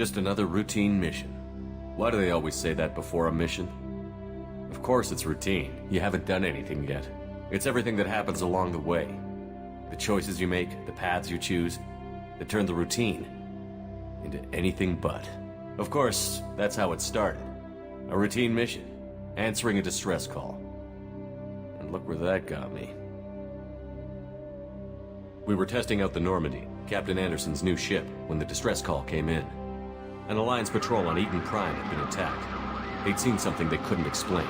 Just another routine mission. Why do they always say that before a mission? Of course it's routine. You haven't done anything yet. It's everything that happens along the way. The choices you make, the paths you choose, that turn the routine into anything but. Of course, that's how it started. A routine mission, answering a distress call. And look where that got me. We were testing out the Normandy, Captain Anderson's new ship, when the distress call came in. An Alliance patrol on Eden Prime had been attacked. They'd seen something they couldn't explain.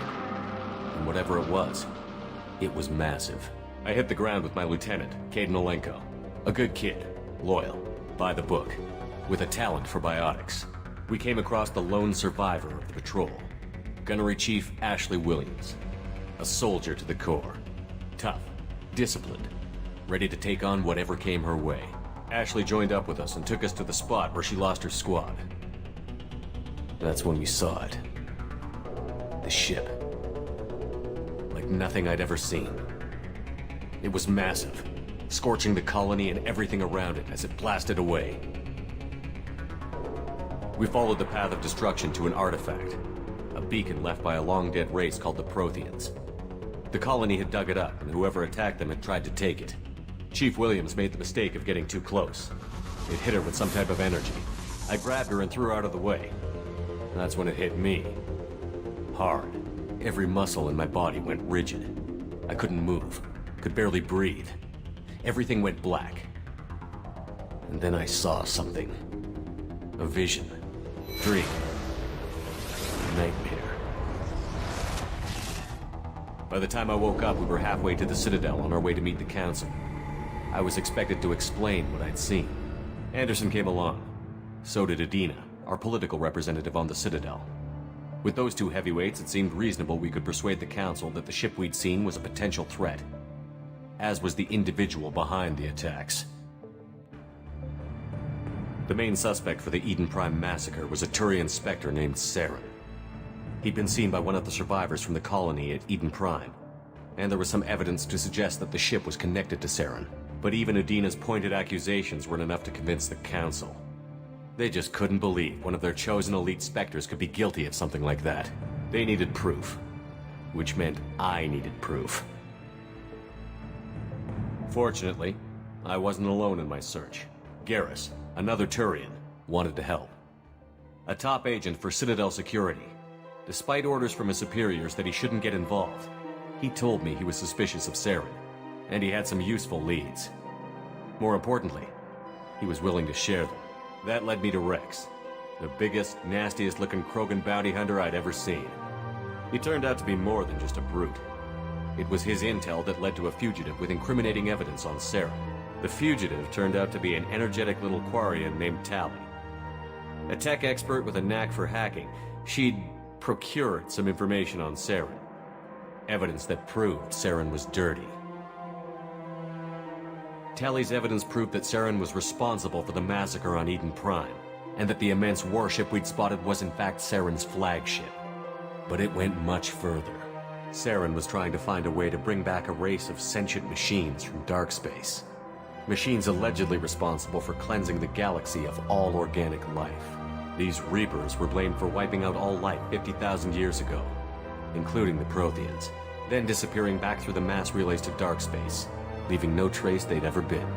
And whatever it was massive. I hit the ground with my lieutenant, Caden Olenko. A good kid, loyal, by the book, with a talent for biotics. We came across the lone survivor of the patrol, Gunnery Chief Ashley Williams. A soldier to the core. Tough, disciplined, ready to take on whatever came her way. Ashley joined up with us and took us to the spot where she lost her squad. That's when we saw it. The ship. Like nothing I'd ever seen. It was massive, scorching the colony and everything around it as it blasted away. We followed the path of destruction to an artifact, a beacon left by a long-dead race called the Protheans. The colony had dug it up, and whoever attacked them had tried to take it. Chief Williams made the mistake of getting too close. It hit her with some type of energy. I grabbed her and threw her out of the way. That's when it hit me. Hard. Every muscle in my body went rigid. I couldn't move, could barely breathe. Everything went black. And then I saw something. A vision. Dream. Nightmare. By the time I woke up, we were halfway to the Citadel on our way to meet the Council. I was expected to explain what I'd seen. Anderson came along. So did Adina, our political representative on the Citadel. With those two heavyweights, it seemed reasonable we could persuade the Council that the ship we'd seen was a potential threat, as was the individual behind the attacks. The main suspect for the Eden Prime massacre was a Turian Spectre named Saren. He'd been seen by one of the survivors from the colony at Eden Prime, and there was some evidence to suggest that the ship was connected to Saren. But even Adina's pointed accusations weren't enough to convince the Council. They just couldn't believe one of their chosen elite Spectres could be guilty of something like that. They needed proof. Which meant I needed proof. Fortunately, I wasn't alone in my search. Garrus, another Turian, wanted to help. A top agent for Citadel Security. Despite orders from his superiors that he shouldn't get involved, he told me he was suspicious of Saren, and he had some useful leads. More importantly, he was willing to share them. That led me to Rex, the biggest, nastiest-looking Krogan bounty hunter I'd ever seen. He turned out to be more than just a brute. It was his intel that led to a fugitive with incriminating evidence on Saren. The fugitive turned out to be an energetic little Quarian named Tali. A tech expert with a knack for hacking, she'd procured some information on Saren. Evidence that proved Saren was dirty. Tali's evidence proved that Saren was responsible for the massacre on Eden Prime, and that the immense warship we'd spotted was in fact Saren's flagship. But it went much further. Saren was trying to find a way to bring back a race of sentient machines from dark space. Machines allegedly responsible for cleansing the galaxy of all organic life. These Reapers were blamed for wiping out all life 50,000 years ago, including the Protheans, then disappearing back through the mass relays to dark space, leaving no trace they'd ever been.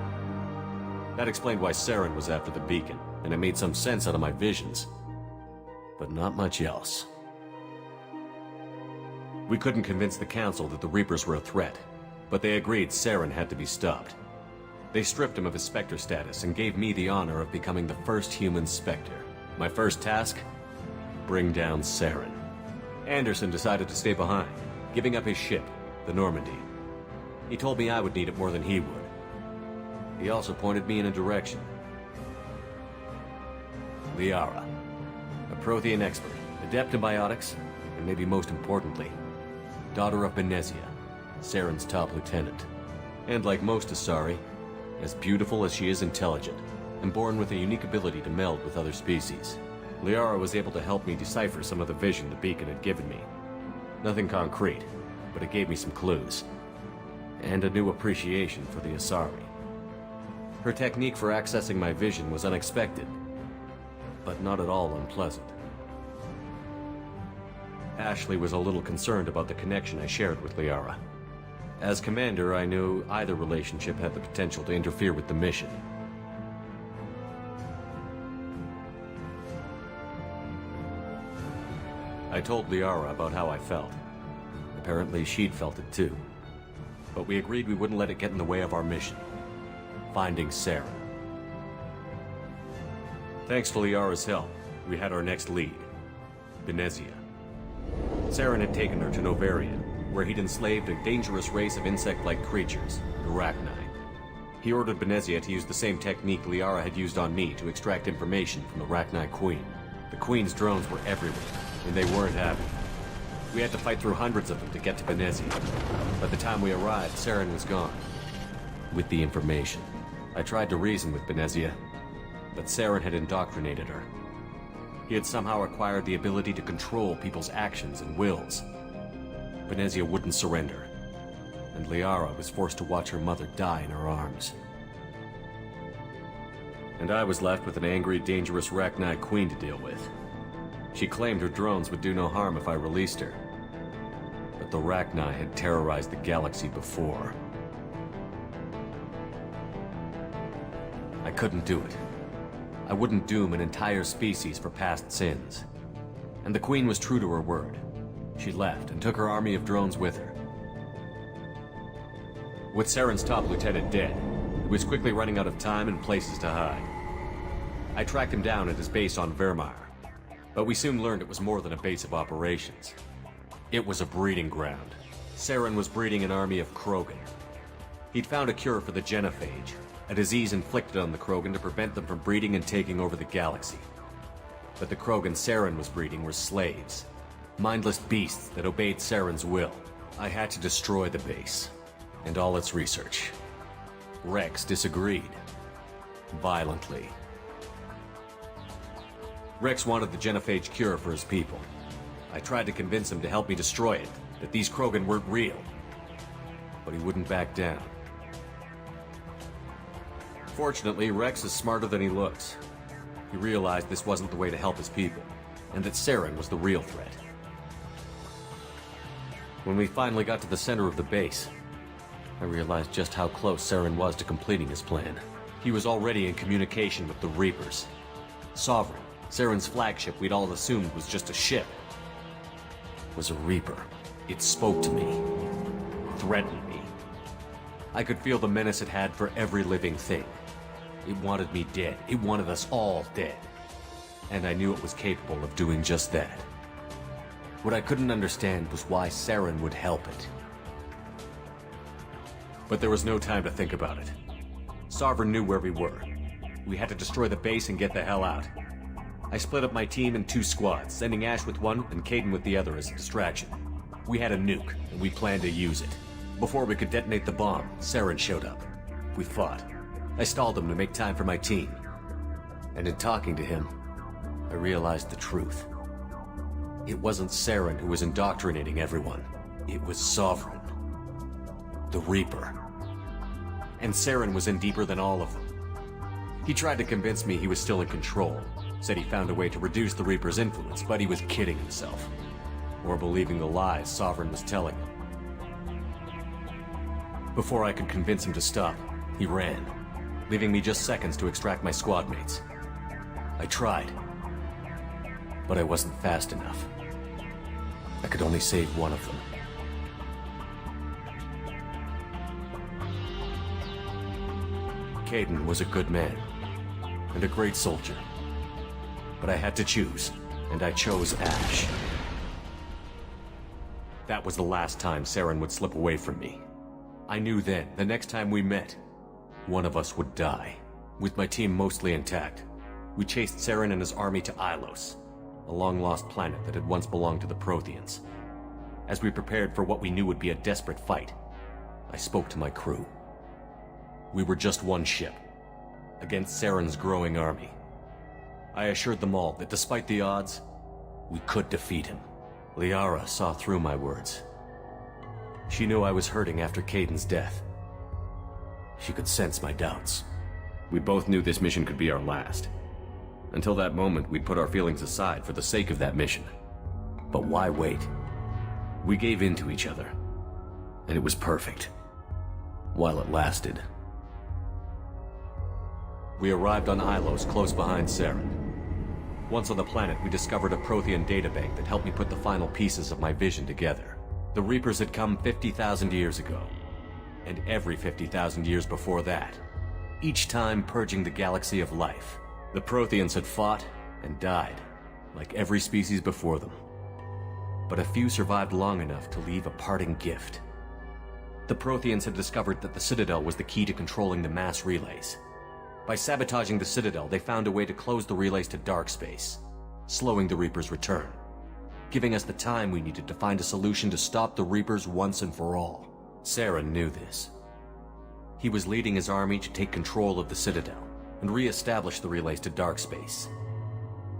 That explained why Saren was after the beacon, and it made some sense out of my visions. But not much else. We couldn't convince the Council that the Reapers were a threat, but they agreed Saren had to be stopped. They stripped him of his Spectre status and gave me the honor of becoming the first human Spectre. My first task? Bring down Saren. Anderson decided to stay behind, giving up his ship, the Normandy. He told me I would need it more than he would. He also pointed me in a direction. Liara, a Prothean expert, adept in biotics, and maybe most importantly, daughter of Benezia, Saren's top lieutenant. And like most Asari, as beautiful as she is intelligent, and born with a unique ability to meld with other species. Liara was able to help me decipher some of the vision the beacon had given me. Nothing concrete, but it gave me some clues. And a new appreciation for the Asari. Her technique for accessing my vision was unexpected. but not at all unpleasant. Ashley was a little concerned about the connection I shared with Liara. As commander, I knew either relationship had the potential to interfere with the mission. I told Liara about how I felt. Apparently, she'd felt it too. But we agreed we wouldn't let it get in the way of our mission. Finding Saren. Thanks to Liara's help, we had our next lead. Benezia. Saren had taken her to Novaria, where he'd enslaved a dangerous race of insect-like creatures, the Rachni. He ordered Benezia to use the same technique Liara had used on me to extract information from the Rachni Queen. The Queen's drones were everywhere, and they weren't happy. We had to fight through hundreds of them to get to Benezia. By the time we arrived, Saren was gone. With the information, I tried to reason with Benezia, but Saren had indoctrinated her. He had somehow acquired the ability to control people's actions and wills. Benezia wouldn't surrender, and Liara was forced to watch her mother die in her arms. And I was left with an angry, dangerous Rachni Queen to deal with. She claimed her drones would do no harm if I released her. But the Rachni had terrorized the galaxy before. I couldn't do it. I wouldn't doom an entire species for past sins. And the Queen was true to her word. She left and took her army of drones with her. With Saren's top lieutenant dead, he was quickly running out of time and places to hide. I tracked him down at his base on Vermeer, but we soon learned it was more than a base of operations. It was a breeding ground. Saren was breeding an army of Krogan. He'd found a cure for the genophage, a disease inflicted on the Krogan to prevent them from breeding and taking over the galaxy. But the Krogan Saren was breeding were slaves, mindless beasts that obeyed Saren's will. I had to destroy the base, and all its research. Rex disagreed. Violently. Rex wanted the genophage cure for his people. I tried to convince him to help me destroy it, that these Krogan weren't real. But he wouldn't back down. Fortunately, Rex is smarter than he looks. He realized this wasn't the way to help his people, and that Saren was the real threat. When we finally got to the center of the base, I realized just how close Saren was to completing his plan. He was already in communication with the Reapers. Sovereign, Saren's flagship we'd all assumed was just a ship, was a Reaper. It spoke to me, threatened me. I could feel the menace it had for every living thing. It wanted me dead. It wanted us all dead. And I knew it was capable of doing just that. What I couldn't understand was why Saren would help it. But there was no time to think about it. Sovereign knew where we were. We had to destroy the base and get the hell out. I split up my team in 2 squads, sending Ash with one and Kaidan with the other as a distraction. We had a nuke, and we planned to use it. Before we could detonate the bomb, Saren showed up. We fought. I stalled him to make time for my team. And in talking to him, I realized the truth. It wasn't Saren who was indoctrinating everyone. It was Sovereign. The Reaper. And Saren was in deeper than all of them. He tried to convince me he was still in control. Said he found a way to reduce the Reaper's influence, but he was kidding himself. Or believing the lies Sovereign was telling him. Before I could convince him to stop, he ran, leaving me just seconds to extract my squad mates. I tried, but I wasn't fast enough. I could only save one of them. Kaidan was a good man, and a great soldier. But I had to choose, and I chose Ash. That was the last time Saren would slip away from me. I knew then, the next time we met, one of us would die. With my team mostly intact, we chased Saren and his army to Ilos, a long-lost planet that had once belonged to the Protheans. As we prepared for what we knew would be a desperate fight, I spoke to my crew. We were just one ship, against Saren's growing army. I assured them all that despite the odds, we could defeat him. Liara saw through my words. She knew I was hurting after Kaidan's death. She could sense my doubts. We both knew this mission could be our last. Until that moment, we'd put our feelings aside for the sake of that mission. But why wait? We gave in to each other, and it was perfect. While it lasted. We arrived on Ilos, close behind Saren. Once on the planet, we discovered a Prothean databank that helped me put the final pieces of my vision together. The Reapers had come 50,000 years ago, and every 50,000 years before that, each time purging the galaxy of life. The Protheans had fought and died, like every species before them. But a few survived long enough to leave a parting gift. The Protheans had discovered that the Citadel was the key to controlling the mass relays. By sabotaging the Citadel, they found a way to close the relays to dark space, slowing the Reapers' return, giving us the time we needed to find a solution to stop the Reapers once and for all. Saren knew this. He was leading his army to take control of the Citadel and re-establish the relays to dark space,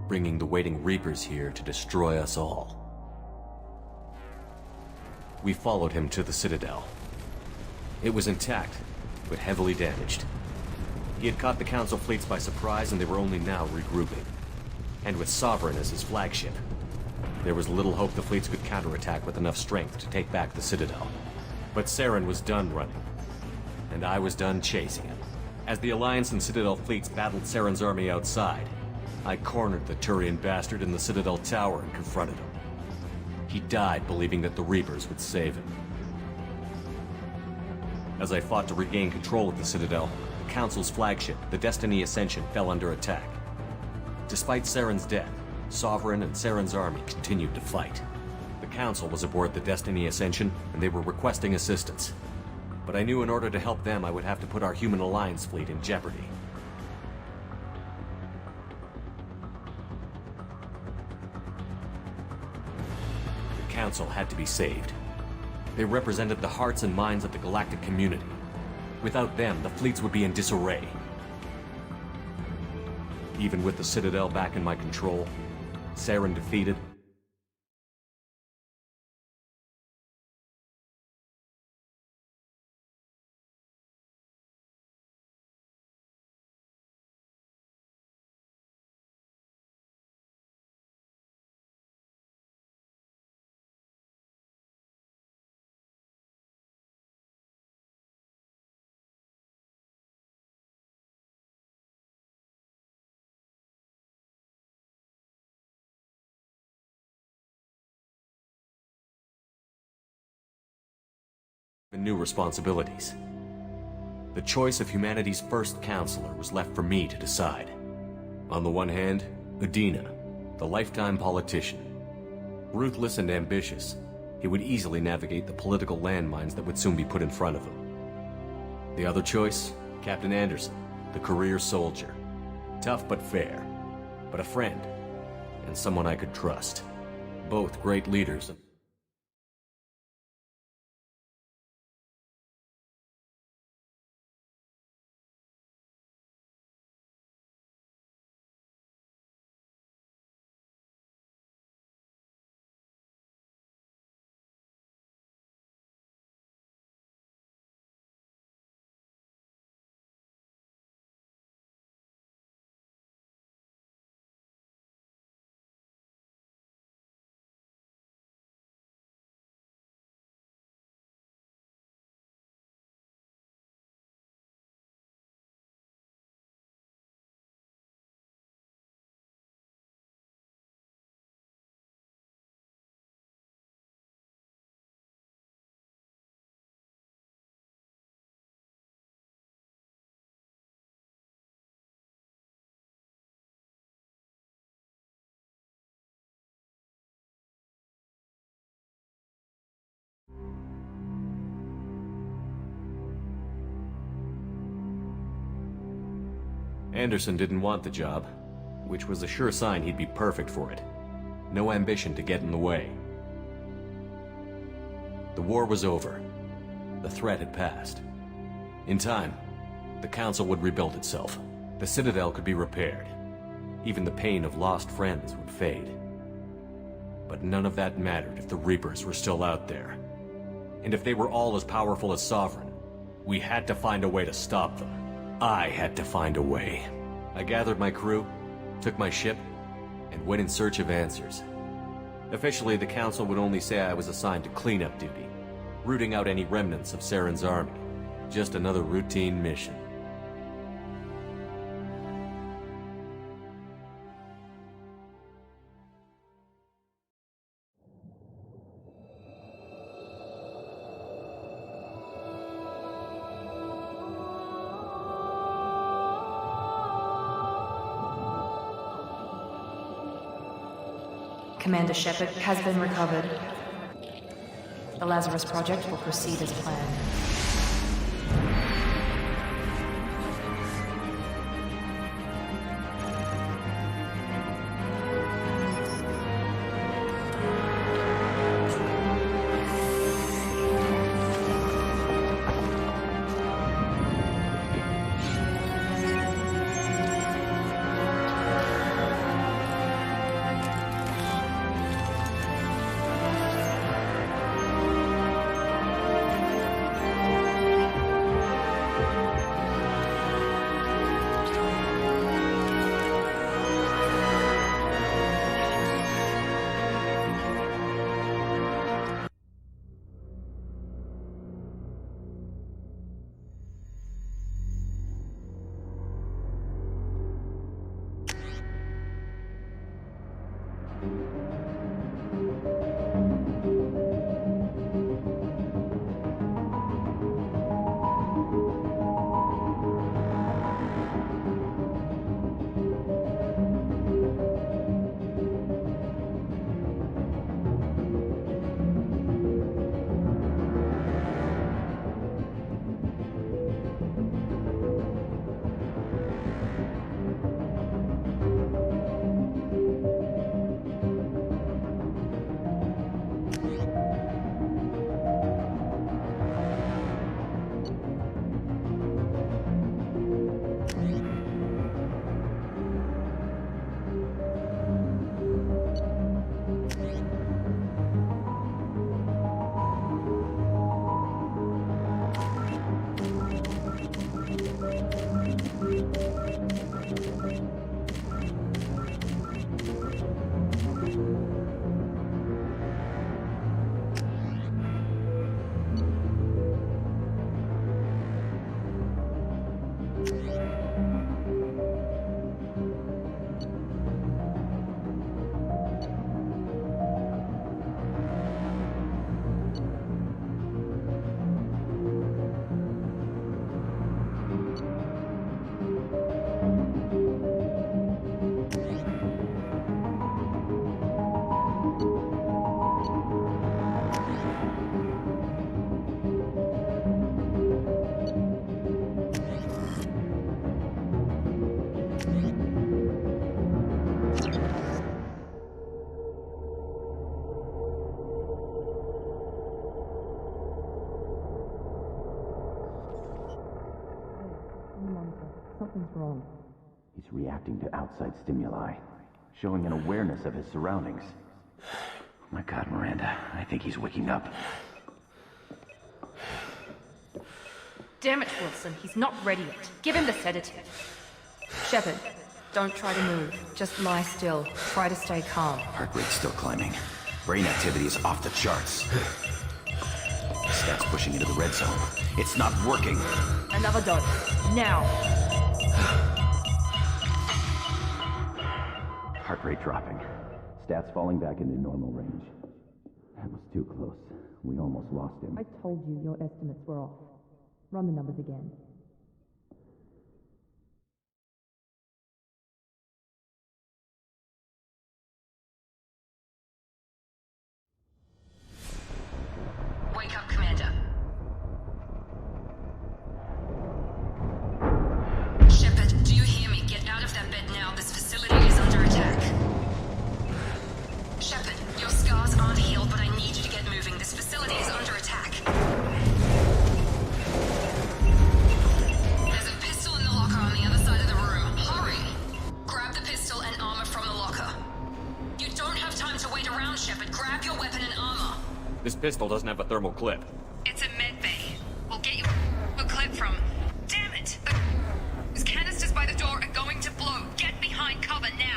bringing the waiting Reapers here to destroy us all. We followed him to the Citadel. It was intact, but heavily damaged. He had caught the Council fleets by surprise, and they were only now regrouping. And with Sovereign as his flagship, there was little hope the fleets could counterattack with enough strength to take back the Citadel. But Saren was done running, and I was done chasing him. As the Alliance and Citadel fleets battled Saren's army outside, I cornered the Turian bastard in the Citadel tower and confronted him. He died believing that the Reapers would save him. As I fought to regain control of the Citadel, the Council's flagship, the Destiny Ascension, fell under attack. Despite Saren's death, Sovereign and Saren's army continued to fight. The Council was aboard the Destiny Ascension, and they were requesting assistance. But I knew in order to help them, I would have to put our Human Alliance fleet in jeopardy. The Council had to be saved. They represented the hearts and minds of the galactic community. Without them, the fleets would be in disarray. Even with the Citadel back in my control, Saren defeated, and new responsibilities. The choice of humanity's first counselor was left for me to decide. On the one hand, Udina, the lifetime politician. Ruthless and ambitious, he would easily navigate the political landmines that would soon be put in front of him. The other choice, Captain Anderson, the career soldier. Tough but fair, but a friend, and someone I could trust. Both great leaders. Anderson didn't want the job, which was a sure sign he'd be perfect for it. No ambition to get in the way. The war was over. The threat had passed. In time, the Council would rebuild itself. The Citadel could be repaired. Even the pain of lost friends would fade. But none of that mattered if the Reapers were still out there. And if they were all as powerful as Sovereign, we had to find a way to stop them. I had to find a way. I gathered my crew took my ship, and went in search of answers. Officially, the Council would only say I was assigned to cleanup duty, rooting out any remnants of Saren's army. Just another routine mission. Commander Shepard has been recovered. The Lazarus Project will proceed as planned. Something's wrong. He's reacting to outside stimuli, showing an awareness of his surroundings. Oh my God, Miranda, I think he's waking up. Damn it, Wilson, he's not ready yet. Give him the sedative. Shepard, don't try to move. Just lie still. Try to stay calm. Heart rate's still climbing. Brain activity is off the charts. Stats pushing into the red zone. It's not working. Another dose. Now. Heart rate dropping. Stats falling back into normal range. That was too close. We almost lost him. I told you your estimates were off. Run the numbers again. Wake up, Commander. Shepard, do you hear me? Get out of that bed now. This facility is under attack. Shepard, your scars aren't healed, but I need you to get moving. This facility is under attack. There's a pistol in the locker on the other side of the room. Hurry! Grab the pistol and armor from the locker. You don't have time to wait around, Shepard. Grab your weapon and armor. This pistol doesn't have a thermal clip. It's a med bay. We'll get you a clip from... Damn it! Those canisters by the door are going to blow. Get behind cover now.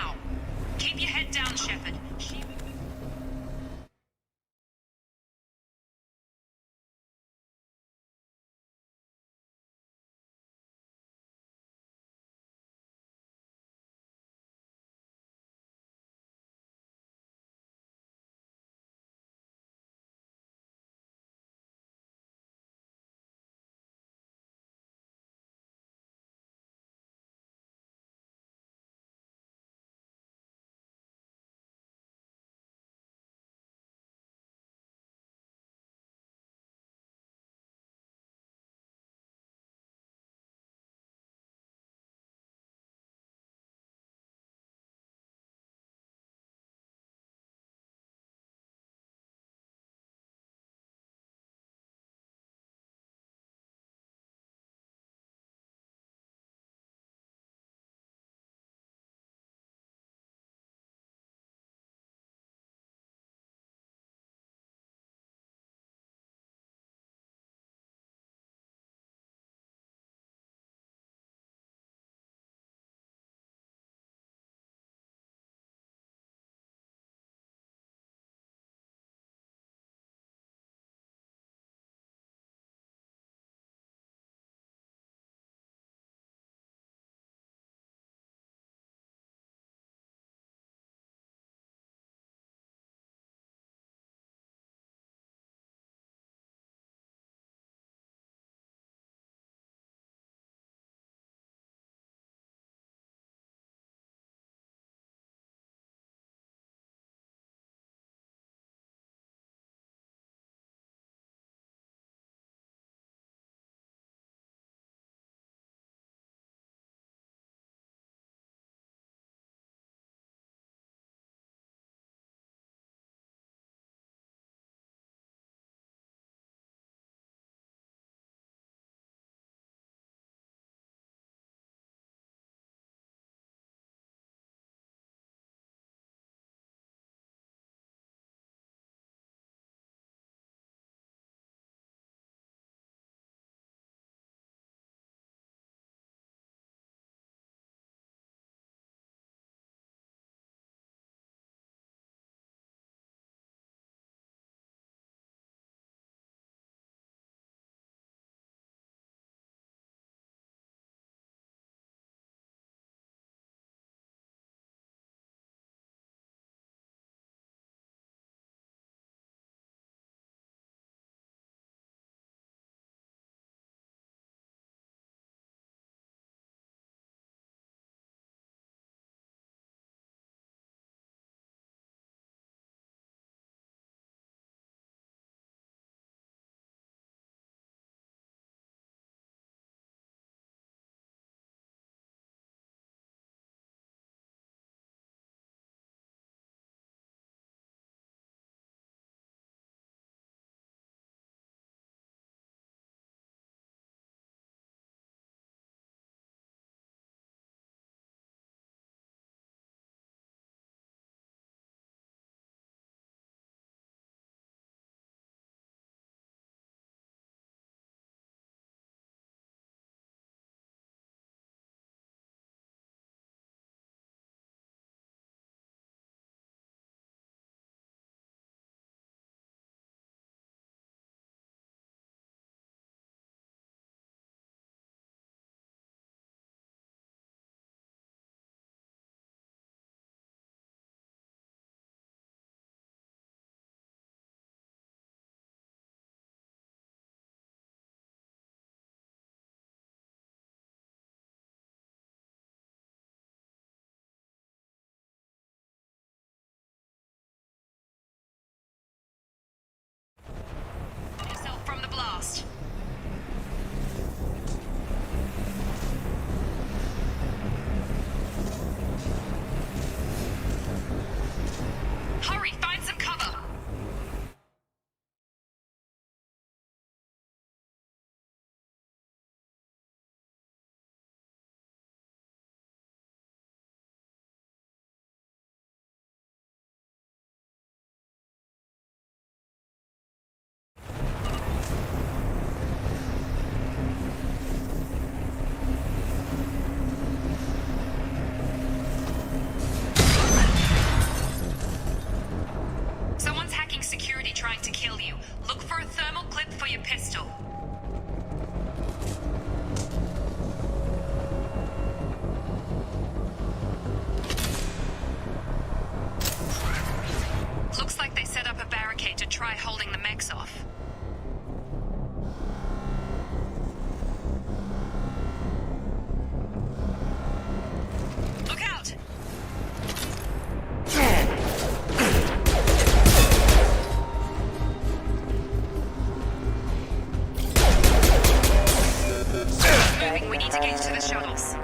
We need to get to the shuttles.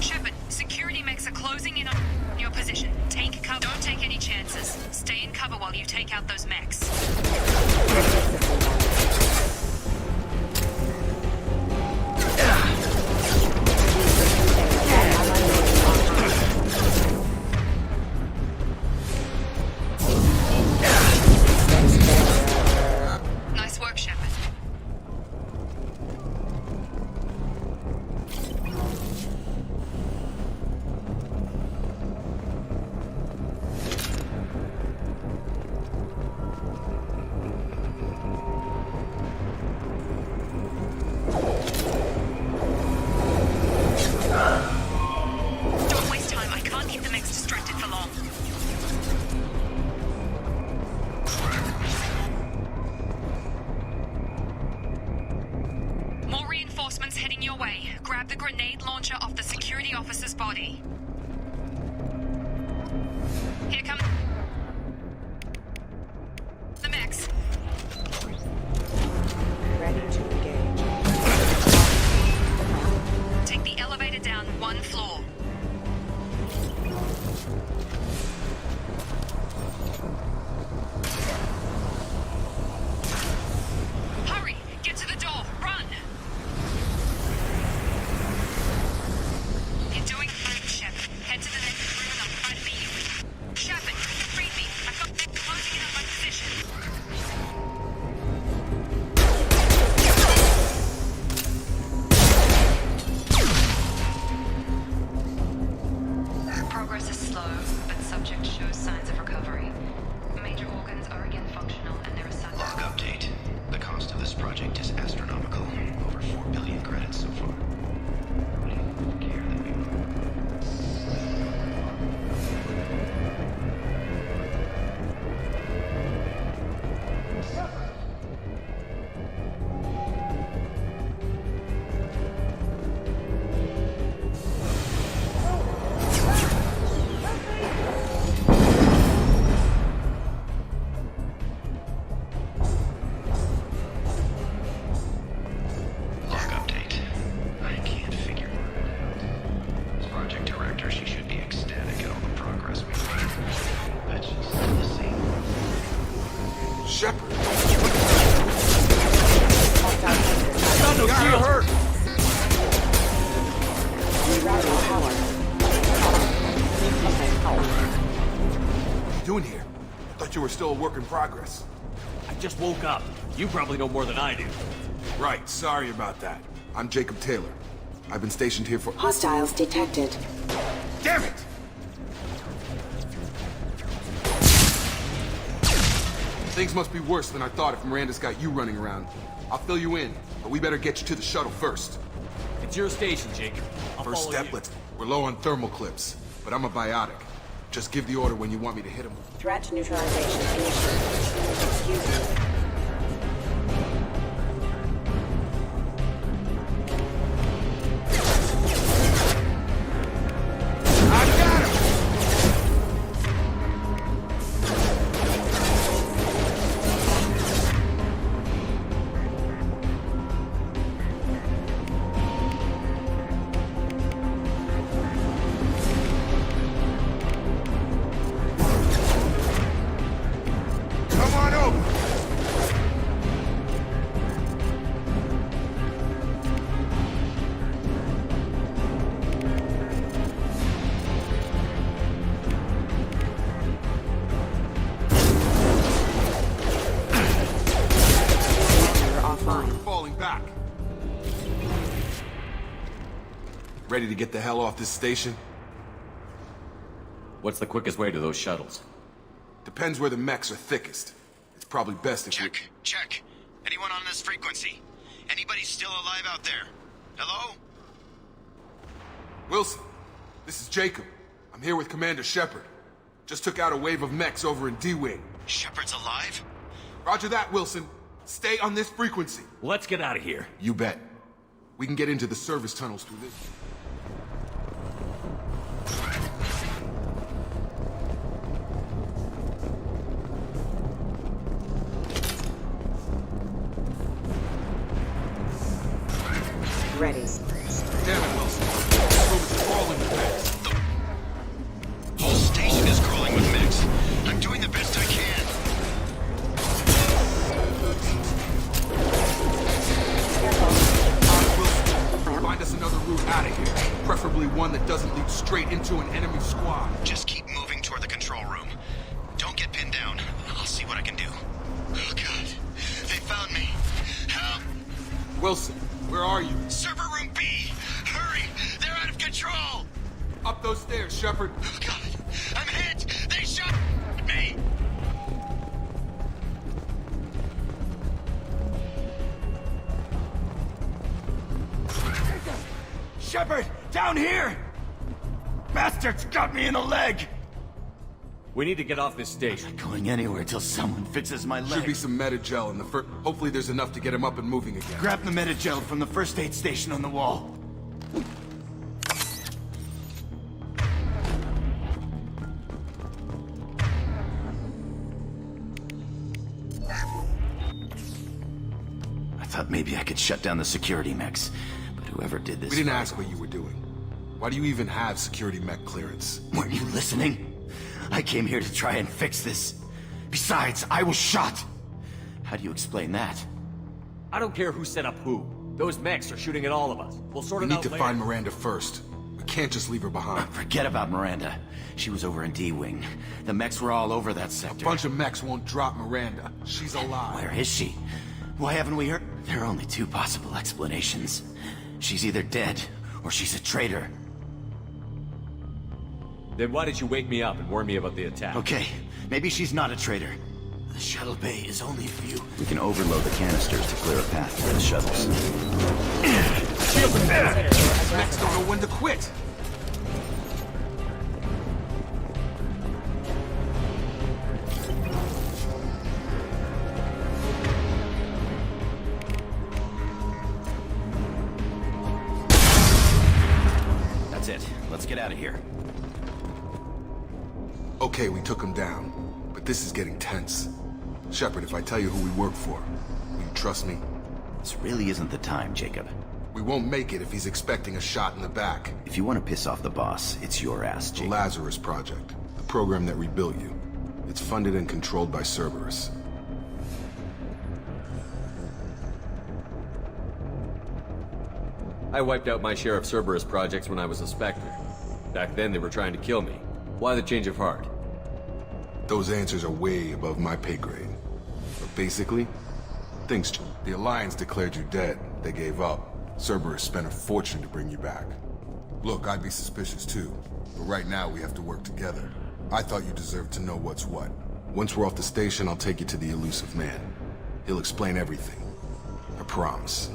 Shepard, security mechs are closing in on your position. Take cover. Don't take any chances. Stay in cover while you take out those mechs. Nice work, Shepard. Don't waste time. I can't keep the mechs distracted for long. More reinforcements heading your way. Grab the grenade launcher off the security officer's body. Here come the mechs. Ready to engage. Take the elevator down one floor. Hurry! Get to the door! Run! You're doing great, Shep. Head to the next room and I'll try to meet you. Shepard, read me. I've got them closing in on my position. Progress is slow, but subject shows signs of recovery. Major organs are again functional and there is some... Log update. The cost of this project is astronomical. Over 4 billion credits so far. Nobody would care that we... Log update. I can't figure it out. As project director, she should be ecstatic at all the progress we've made. But she's still the same. Shepard! Hostile Got hurt! rerouting power. Incoming power. What are you doing here? I thought you were still a work in progress. I just woke up. You probably know more than I do. Right, sorry about that. I'm Jacob Taylor. I've been stationed here for... Hostiles detected. Damn it! Things must be worse than I thought if Miranda's got you running around. I'll fill you in, but we better get you to the shuttle first. It's your station, Jacob. I'll First follow step, you. we're low on thermal clips, but I'm a biotic. Just give the order when you want me to hit him. Threat neutralization initiated. Excuse me. I got him! Come on over! Commander offline. Falling back. Ready to get the hell off this station? What's the quickest way to those shuttles? Depends where the mechs are thickest. It's probably best if we... Check. Anyone on this frequency? Anybody still alive out there? Hello? Wilson, this is Jacob. I'm here with Commander Shepard. Just took out a wave of mechs over in D-Wing. Shepard's alive? Roger that, Wilson. Stay on this frequency. Let's get out of here. You bet. We can get into the service tunnels through this. shoot straight into an enemy squad. Just keep moving toward the control room. Don't get pinned down. I'll see what I can do. Oh, God. They found me. Help! Wilson, where are you? Server room B! Hurry! They're out of control! Up those stairs, Shepard. Oh, God. I'm hit! They shot me! Shepard! Down here! Bastards got me in the leg! We need to get off this station. Going anywhere till someone fixes my leg. Should be some Metagel in the first. Hopefully there's enough to get him up and moving again. Grab the Metagel from the first aid station on the wall. I thought maybe I could shut down the security mechs, but whoever did this... We didn't ask what you were doing. Why do you even have security mech clearance? Weren't you listening? I came here to try and fix this. Besides, I was shot. How do you explain that? I don't care who set up who. Those mechs are shooting at all of us. We'll sort We it need out to later. find Miranda first. We can't just leave her behind. Forget about Miranda. She was over in D-Wing. The mechs were all over that A sector. bunch of mechs won't drop Miranda. She's alive. Where is she? Why haven't we heard? There are only two possible explanations. She's either dead, or she's a traitor. Then why did you wake me up and warn me about the attack? Okay, maybe she's not a traitor. The shuttle bay is only for you. We can overload the canisters to clear a path for the shuttles. Mechs don't know when to quit. That's it. Let's get out of here. Okay, we took him down. But this is getting tense. Shepard, if I tell you who we work for, will you trust me? This really isn't the time, Jacob. We won't make it if he's expecting a shot in the back. If you want to piss off the boss, it's your ass, The Jacob. Lazarus Project, the program that rebuilt you. It's funded and controlled by Cerberus. I wiped out my share of Cerberus projects when I was a Spectre. Back then they were trying to kill me. Why the change of heart? Those answers are way above my pay grade. But basically, things changed. The Alliance declared you dead. They gave up. Cerberus spent a fortune to bring you back. Look, I'd be suspicious too. But right now we have to work together. I thought you deserved to know what's what. Once we're off the station, I'll take you to the Elusive Man. He'll explain everything. I promise.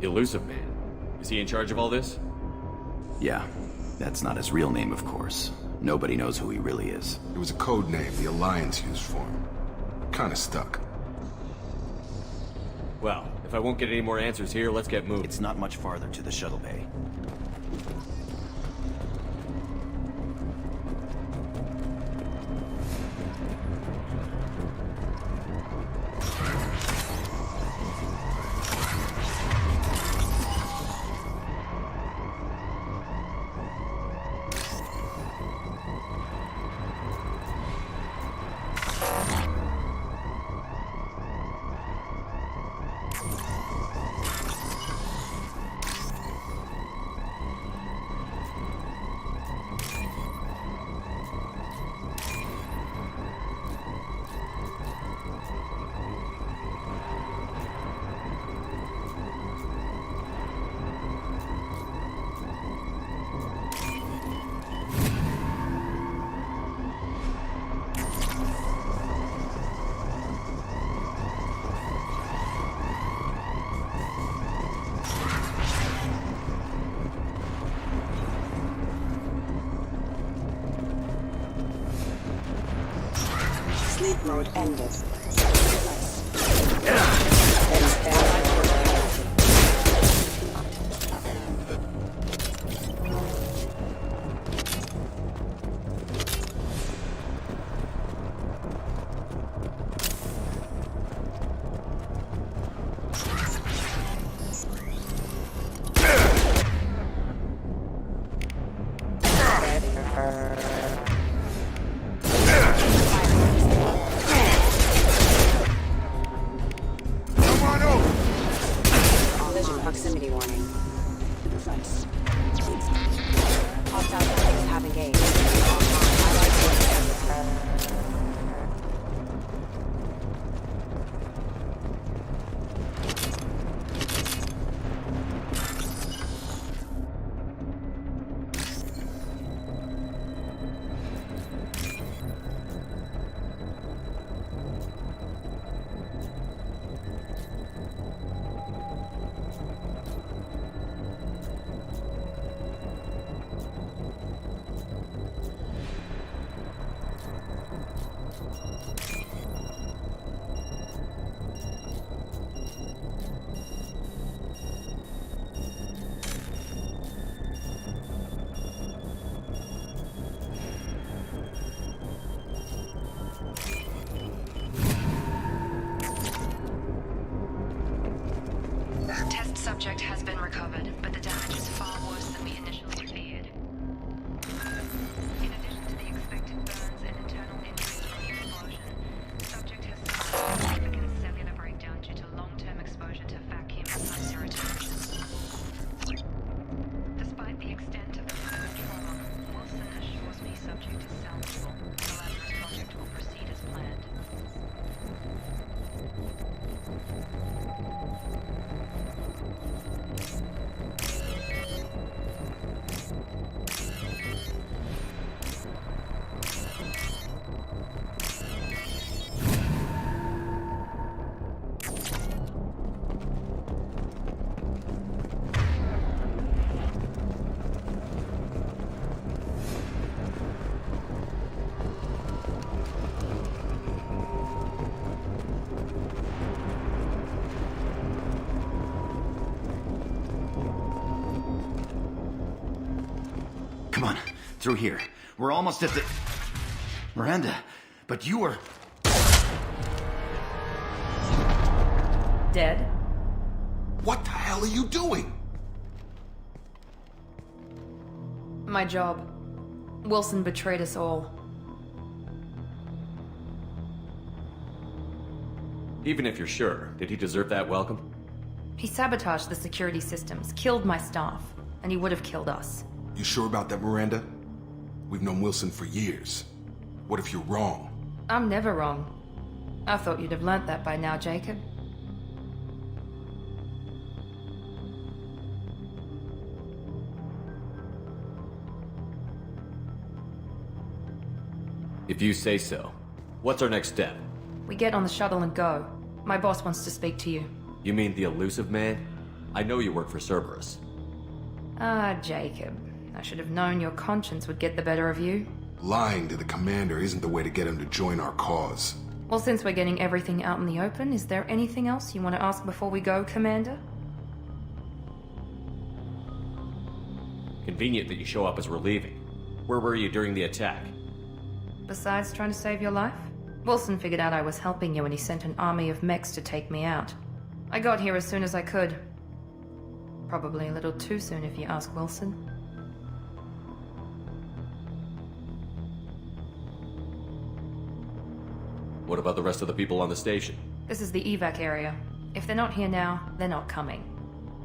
Elusive Man. Is he in charge of all this? Yeah, that's not his real name, of course. Nobody knows who he really is. It was a code name the Alliance used for him. Kinda stuck. Well, if I won't get any more answers here, let's get moving. It's not much farther to the shuttle bay. Sleep mode ended. Collision proximity warning. Precise. Hostile tactics have engaged. Allied forces. Test subject has been recovered, but the damage is far worse than we initially feared. In addition to the expected burns and internal injuries from the explosion, the subject has suffered significant cellular breakdown due to long-term exposure to vacuum and serotonin. Despite the extent of the fluid trauma, Wilson assures me subject is salvageable. The Lazarus project will proceed as planned. Come on, through here. We're almost at the... Miranda, but you were... Dead? What the hell are you doing? My job. Wilson betrayed us all. Even if you're sure, did he deserve that welcome? He sabotaged the security systems, killed my staff, and he would have killed us. You sure about that, Miranda? We've known Wilson for years. What if you're wrong? I'm never wrong. I thought you'd have learnt that by now, Jacob. If you say so. What's our next step? We get on the shuttle and go. My boss wants to speak to you. You mean the elusive man? I know you work for Cerberus. Ah, Jacob. I should have known your conscience would get the better of you. Lying to the commander isn't the way to get him to join our cause. Well, since we're getting everything out in the open, is there anything else you want to ask before we go, Commander? Convenient that you show up as we're leaving. Where were you during the attack? Besides trying to save your life? Wilson figured out I was helping you and he sent an army of mechs to take me out. I got here as soon as I could. Probably a little too soon if you ask Wilson. What about the rest of the people on the station? This is the evac area. If they're not here now, they're not coming.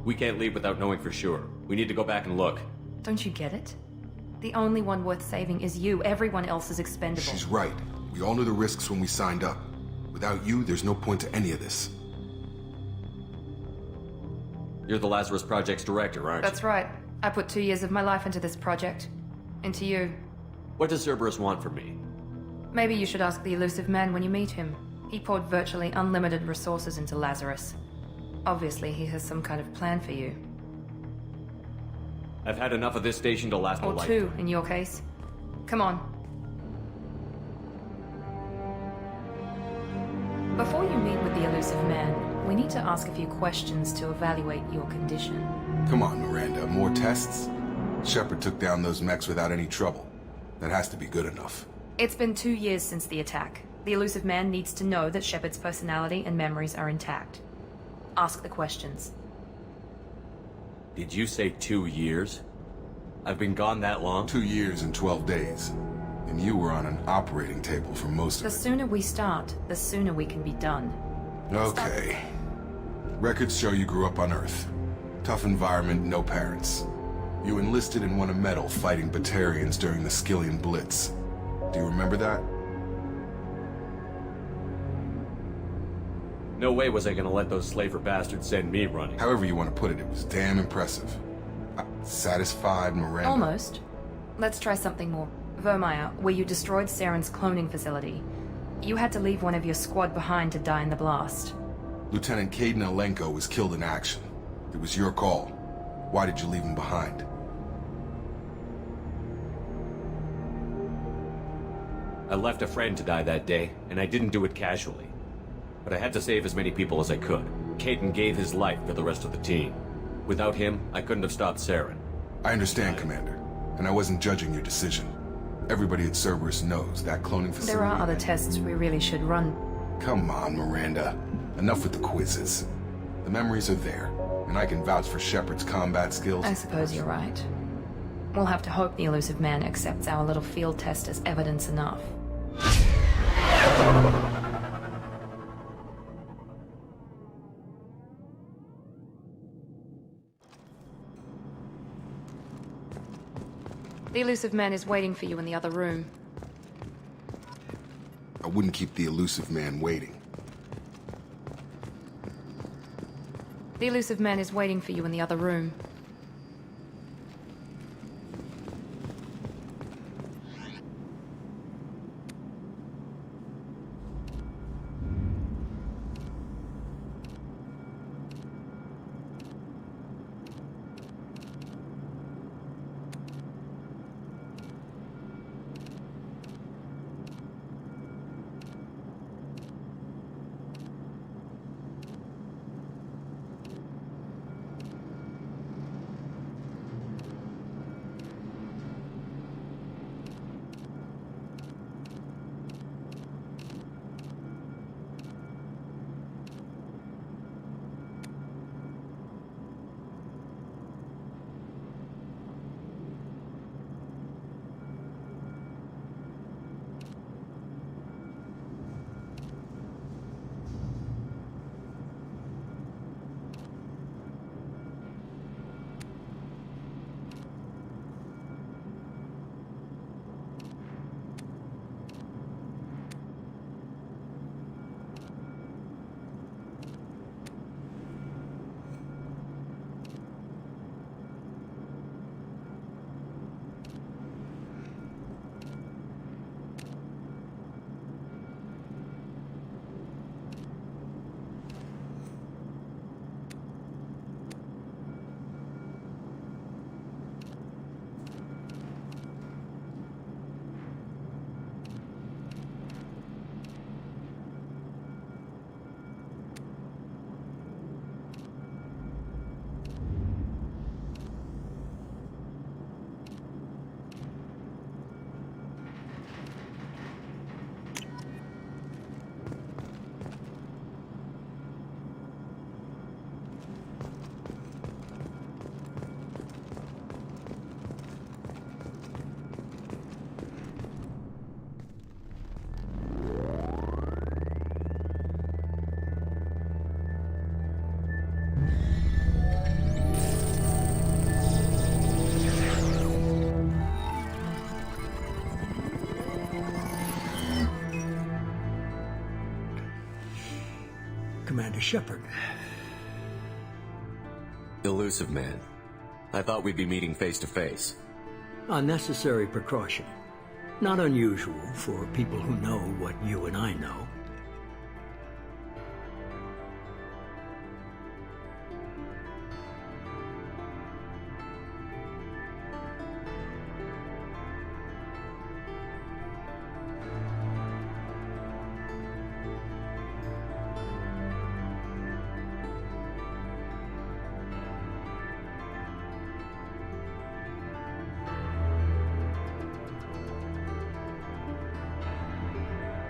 We can't leave without knowing for sure. We need to go back and look. Don't you get it? The only one worth saving is you. Everyone else is expendable. She's right. We all knew the risks when we signed up. Without you, there's no point to any of this. You're the Lazarus Project's director, aren't you? That's right. I put 2 years of my life into this project. Into you. What does Cerberus want from me? Maybe you should ask the elusive man when you meet him. He poured virtually unlimited resources into Lazarus. Obviously, he has some kind of plan for you. I've had enough of this station to last a Or lifetime. 2, in your case. Come on. Before you meet with the elusive man, we need to ask a few questions to evaluate your condition. Come on, Miranda. More tests? Shepard took down those mechs without any trouble. That has to be good enough. It's been 2 years since the attack. The elusive man needs to know that Shepard's personality and memories are intact. Ask the questions. Did you say 2 years? I've been gone that long? 2 years and 12 days. And you were on an operating table for most The of it. sooner we start, the sooner we can be done. Okay. Records show you grew up on Earth. Tough environment, no parents. You enlisted and won a medal fighting Batarians during the Skillian Blitz. Do you remember that? No way was I gonna let those slaver bastards send me running. However you want to put it, it was damn impressive. Satisfied, Miranda? Almost. Let's try something more. Vermeer, where you destroyed Saren's cloning facility. You had to leave one of your squad behind to die in the blast. Lieutenant Caden Alenko was killed in action. It was your call. Why did you leave him behind? I left a friend to die that day, and I didn't do it casually. But I had to save as many people as I could. Caden gave his life for the rest of the team. Without him, I couldn't have stopped Saren. I understand, Commander, and I wasn't judging your decision. Everybody at Cerberus knows that cloning facility... There are other tests we really should run. Come on, Miranda. Enough with the quizzes. The memories are there, and I can vouch for Shepard's combat skills. I suppose you're right. We'll have to hope the Illusive Man accepts our little field test as evidence enough. The Illusive Man is waiting for you in the other room. I wouldn't keep the Elusive Man waiting. The Illusive Man is waiting for you in the other room. Commander Shepard. Illusive Man. I thought we'd be meeting face to face. A necessary precaution. Not unusual for people who know what you and I know.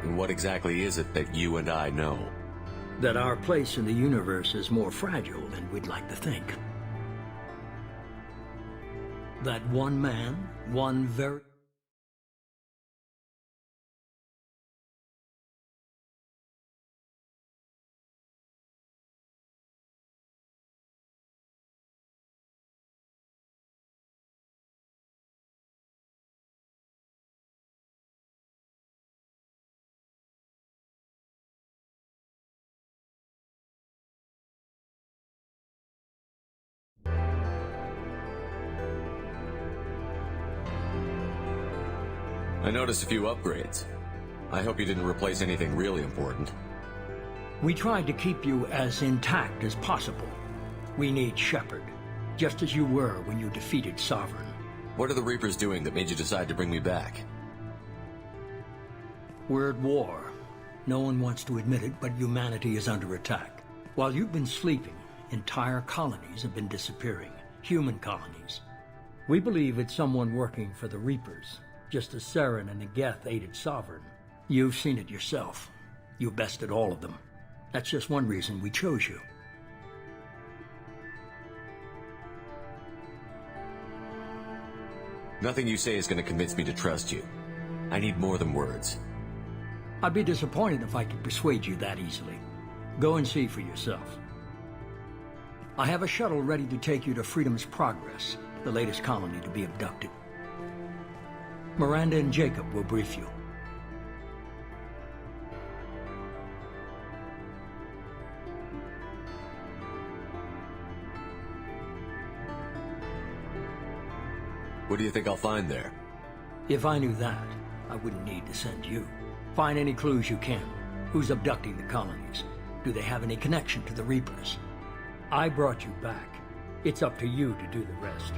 And what exactly is it that you and I know? That our place in the universe is more fragile than we'd like to think. That one man, one very... I noticed a few upgrades. I hope you didn't replace anything really important. We tried to keep you as intact as possible. We need Shepard, just as you were when you defeated Sovereign. What are the Reapers doing that made you decide to bring me back? We're at war. No one wants to admit it, but humanity is under attack. While you've been sleeping, entire colonies have been disappearing. Human colonies. We believe it's someone working for the Reapers, just as Saren and Negeth aided Sovereign. You've seen it yourself. You bested all of them. That's just one reason we chose you. Nothing you say is going to convince me to trust you. I need more than words. I'd be disappointed if I could persuade you that easily. Go and see for yourself. I have a shuttle ready to take you to Freedom's Progress, the latest colony to be abducted. Miranda and Jacob will brief you. What do you think I'll find there? If I knew that, I wouldn't need to send you. Find any clues you can. Who's abducting the colonies? Do they have any connection to the Reapers? I brought you back. It's up to you to do the rest.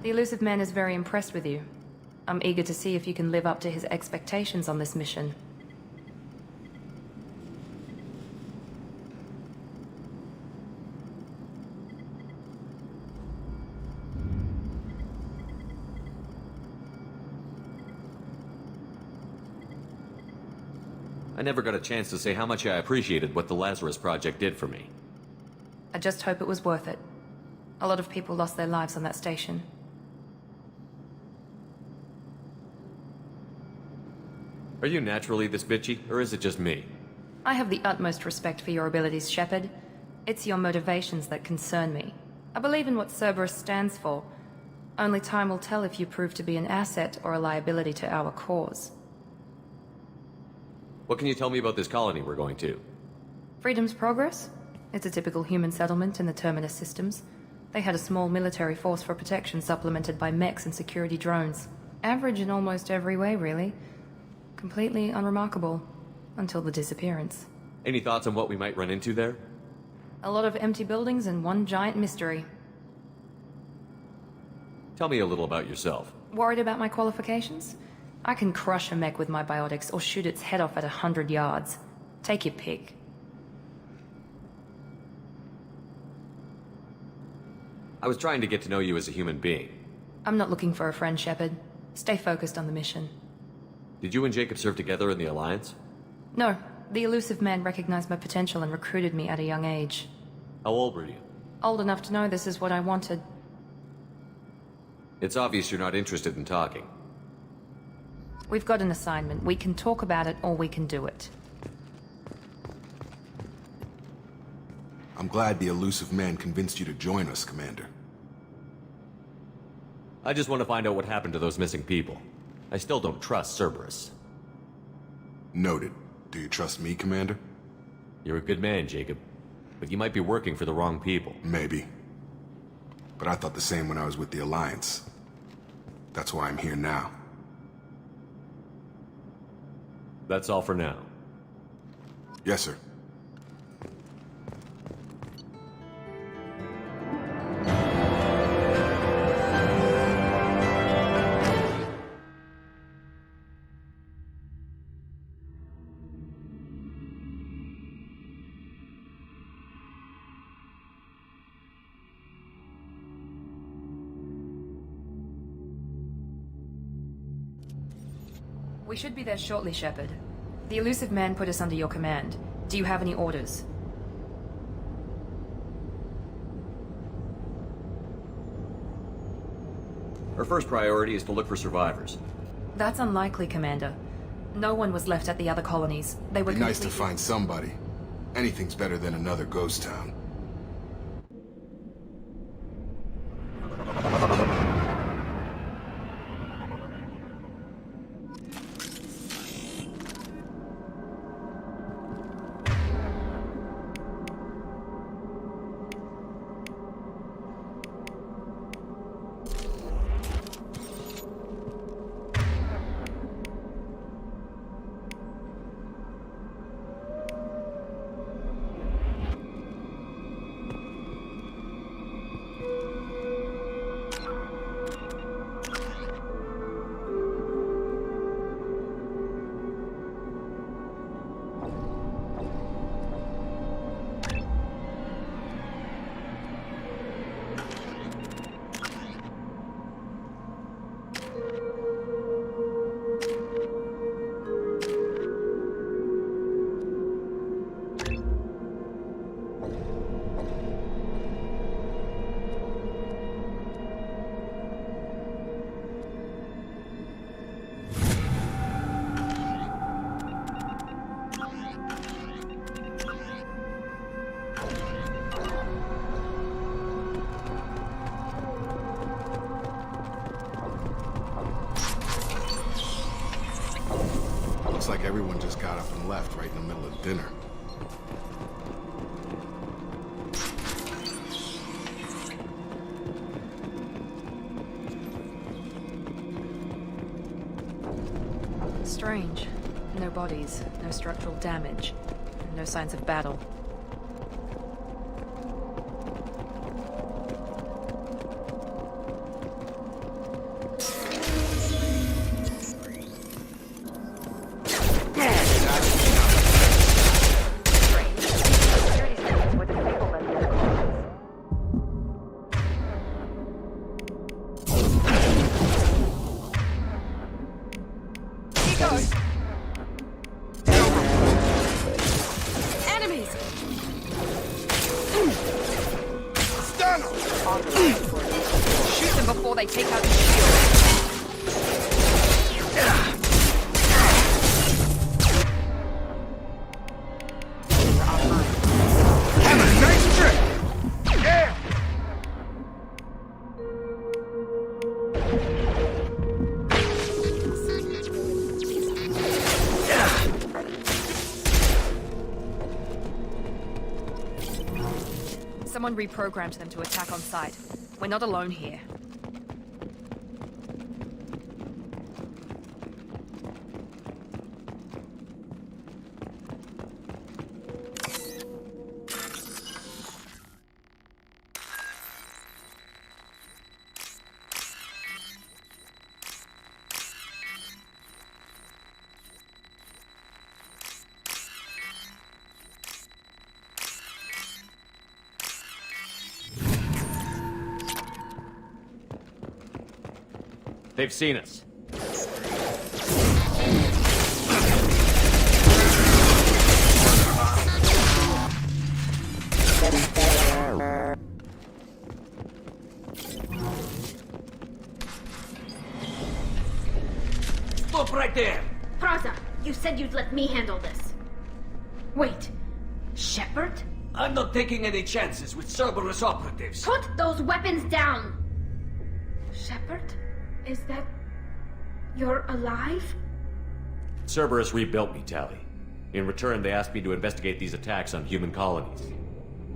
The Elusive Man is very impressed with you. I'm eager to see if you can live up to his expectations on this mission. I never got a chance to say how much I appreciated what the Lazarus Project did for me. I just hope it was worth it. A lot of people lost their lives on that station. Are you naturally this bitchy, or is it just me? I have the utmost respect for your abilities, Shepard. It's your motivations that concern me. I believe in what Cerberus stands for. Only time will tell if you prove to be an asset or a liability to our cause. What can you tell me about this colony we're going to? Freedom's Progress? It's a typical human settlement in the Terminus systems. They had a small military force for protection supplemented by mechs and security drones. Average in almost every way, really. Completely unremarkable. Until the disappearance. Any thoughts on what we might run into there? A lot of empty buildings and one giant mystery. Tell me a little about yourself. Worried about my qualifications? I can crush a mech with my biotics or shoot its head off at 100 yards. Take your pick. I was trying to get to know you as a human being. I'm not looking for a friend, Shepard. Stay focused on the mission. Did you and Jacob serve together in the Alliance? No. The Elusive Man recognized my potential and recruited me at a young age. How old were you? Old enough to know this is what I wanted. It's obvious you're not interested in talking. We've got an assignment. We can talk about it or we can do it. I'm glad the Elusive Man convinced you to join us, Commander. I just want to find out what happened to those missing people. I still don't trust Cerberus. Noted. Do you trust me, Commander? You're a good man, Jacob. But you might be working for the wrong people. Maybe. But I thought the same when I was with the Alliance. That's why I'm here now. That's all for now. Yes, sir. We should be there shortly, Shepard. The elusive man put us under your command. Do you have any orders? Our first priority is to look for survivors. That's unlikely, Commander. No one was left at the other colonies. They were Be nice to completely- find somebody. Anything's better than another ghost town. Looks like everyone just got up and left right in the middle of dinner. Strange. No bodies, no structural damage, no signs of battle. Enemies! Shoot them before they take out the shield. Have a nice trip! Yeah! Someone reprogrammed them to attack on sight. We're not alone here. They've seen us. Stop right there! Praza, you said you'd let me handle this. Wait, Shepard? I'm not taking any chances with Cerberus operatives. Put those weapons down! Shepard? Is that... You're alive? Cerberus rebuilt me, Tally. In return, they asked me to investigate these attacks on human colonies.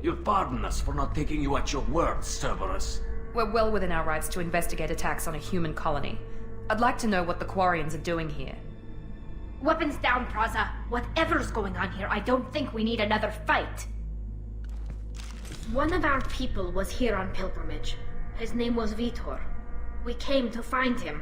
You'll pardon us for not taking you at your word, Cerberus. We're well within our rights to investigate attacks on a human colony. I'd like to know what the Quarians are doing here. Weapons down, Praza. Whatever's going on here, I don't think we need another fight. One of our people was here on pilgrimage. His name was Vitor. We came to find him.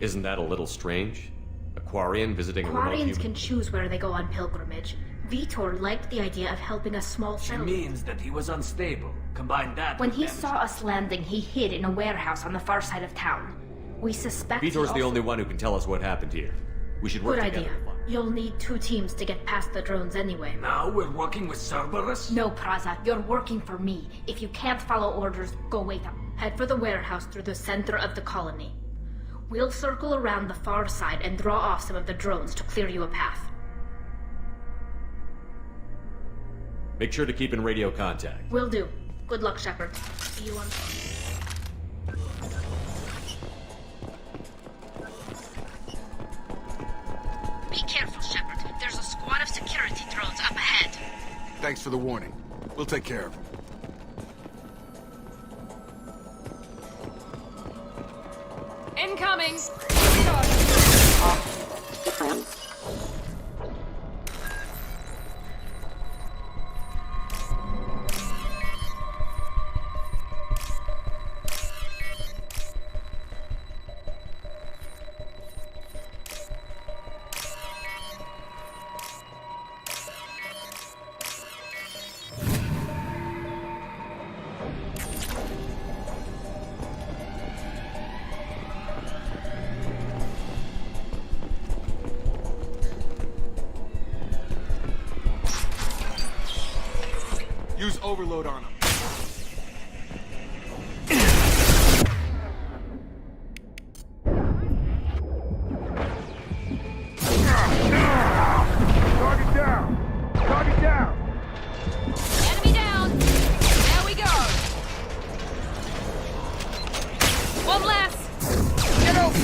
Isn't that a little strange? A Quarian visiting a remote Quarians human... can choose where they go on pilgrimage. Vitor liked the idea of helping a small She settlement. means that he was unstable. Combine that When with he damage- saw us landing, he hid in a warehouse on the far side of town. We suspect he Vitor's the also- only one who can tell us what happened here. We should work Good together. idea. You'll need 2 teams to get past the drones anyway. Now we're working with Cerberus? No, Praza, you're working for me. If you can't follow orders, go wait up. Head for the warehouse through the center of the colony. We'll circle around the far side and draw off some of the drones to clear you a path. Make sure to keep in radio contact. Will do. Good luck, Shepard. See you on... Be careful, Shepard. There's a squad of security drones up ahead. Thanks for the warning. We'll take care of him. Incoming! Use overload on him. Target down! Target down! Enemy down! There we go! One less! Get over!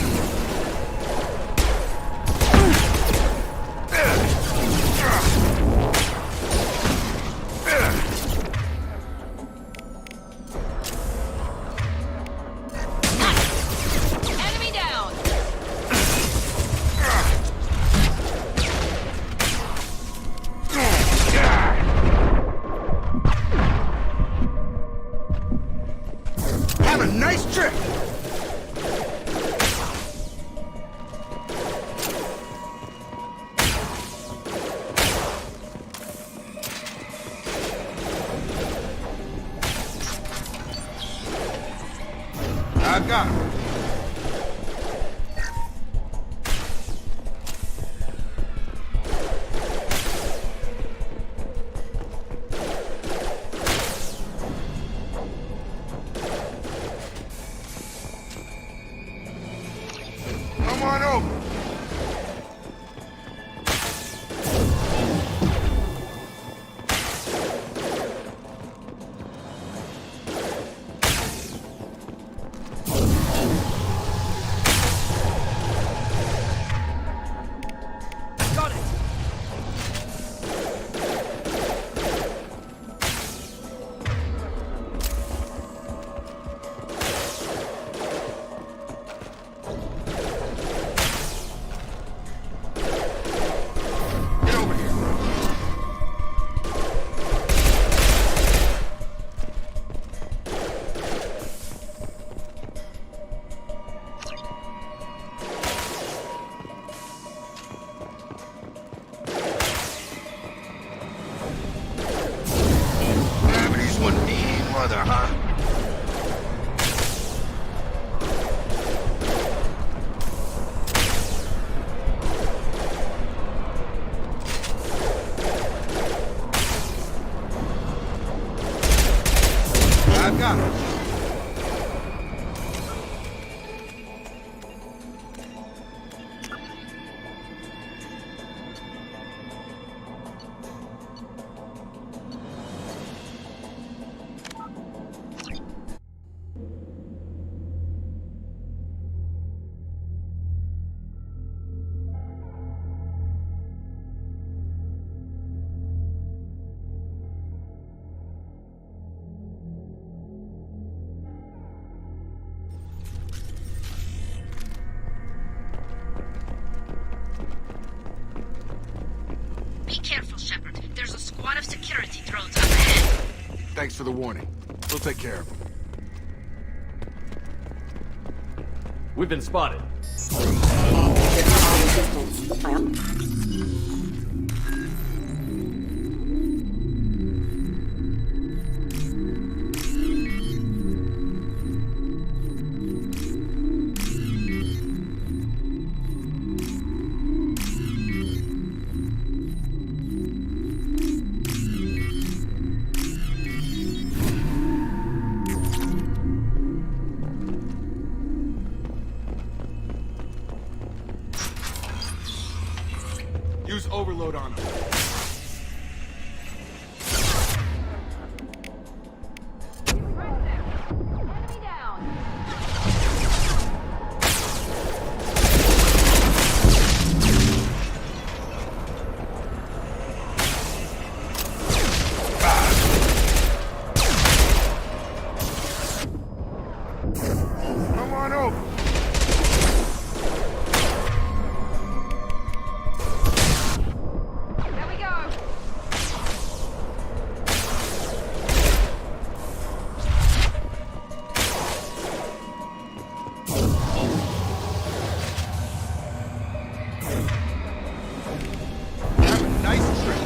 Enemy down! Have a nice trip! I got him. Come on over. Got it! Thanks for the warning. We'll take care of him. We've been spotted. Use overload on him. Come on over. Nice trick.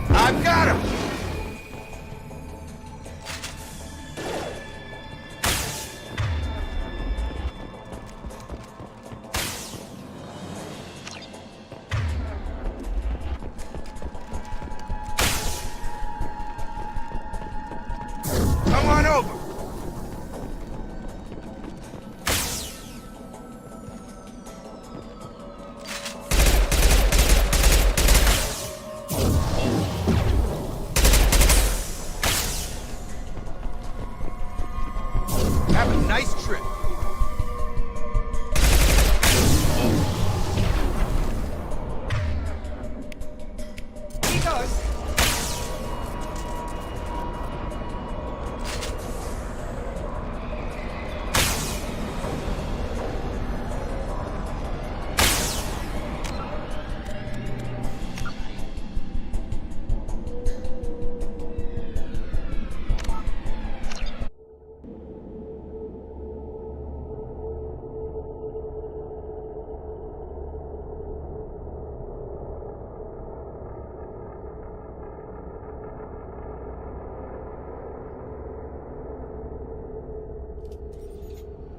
I've got him! Come on over! Have a nice trip. He goes.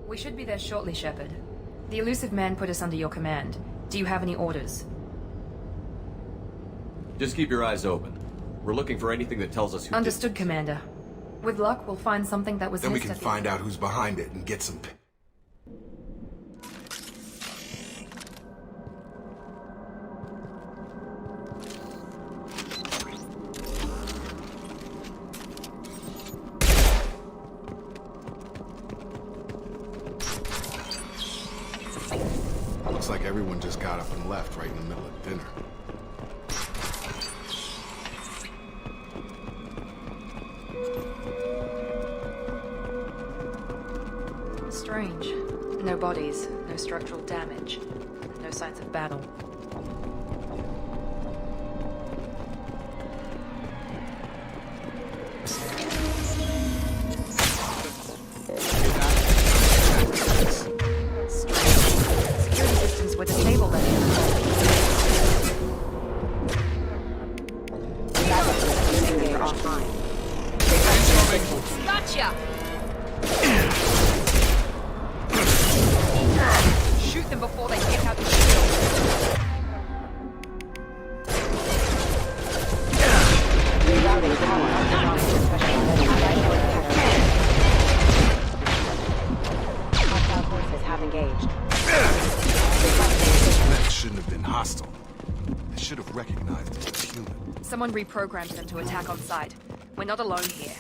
We should be there shortly, Shepard. The elusive man put us under your command. Do you have any orders? Just keep your eyes open. We're looking for anything that tells us who Understood, Commander. With luck, we'll find something that was Then we missed can at the- find out who's behind it and get some... Looks like everyone just got up and left right in the middle of dinner. Strange. No bodies, no structural damage, no signs of battle. Security systems were disabled then. They're offline. Gotcha! Shoot them before they get out the shield. Rerouting power. Hostile forces have engaged. That shouldn't have been hostile. They should have recognized it as human. Someone reprogrammed them to attack on sight. We're not alone here.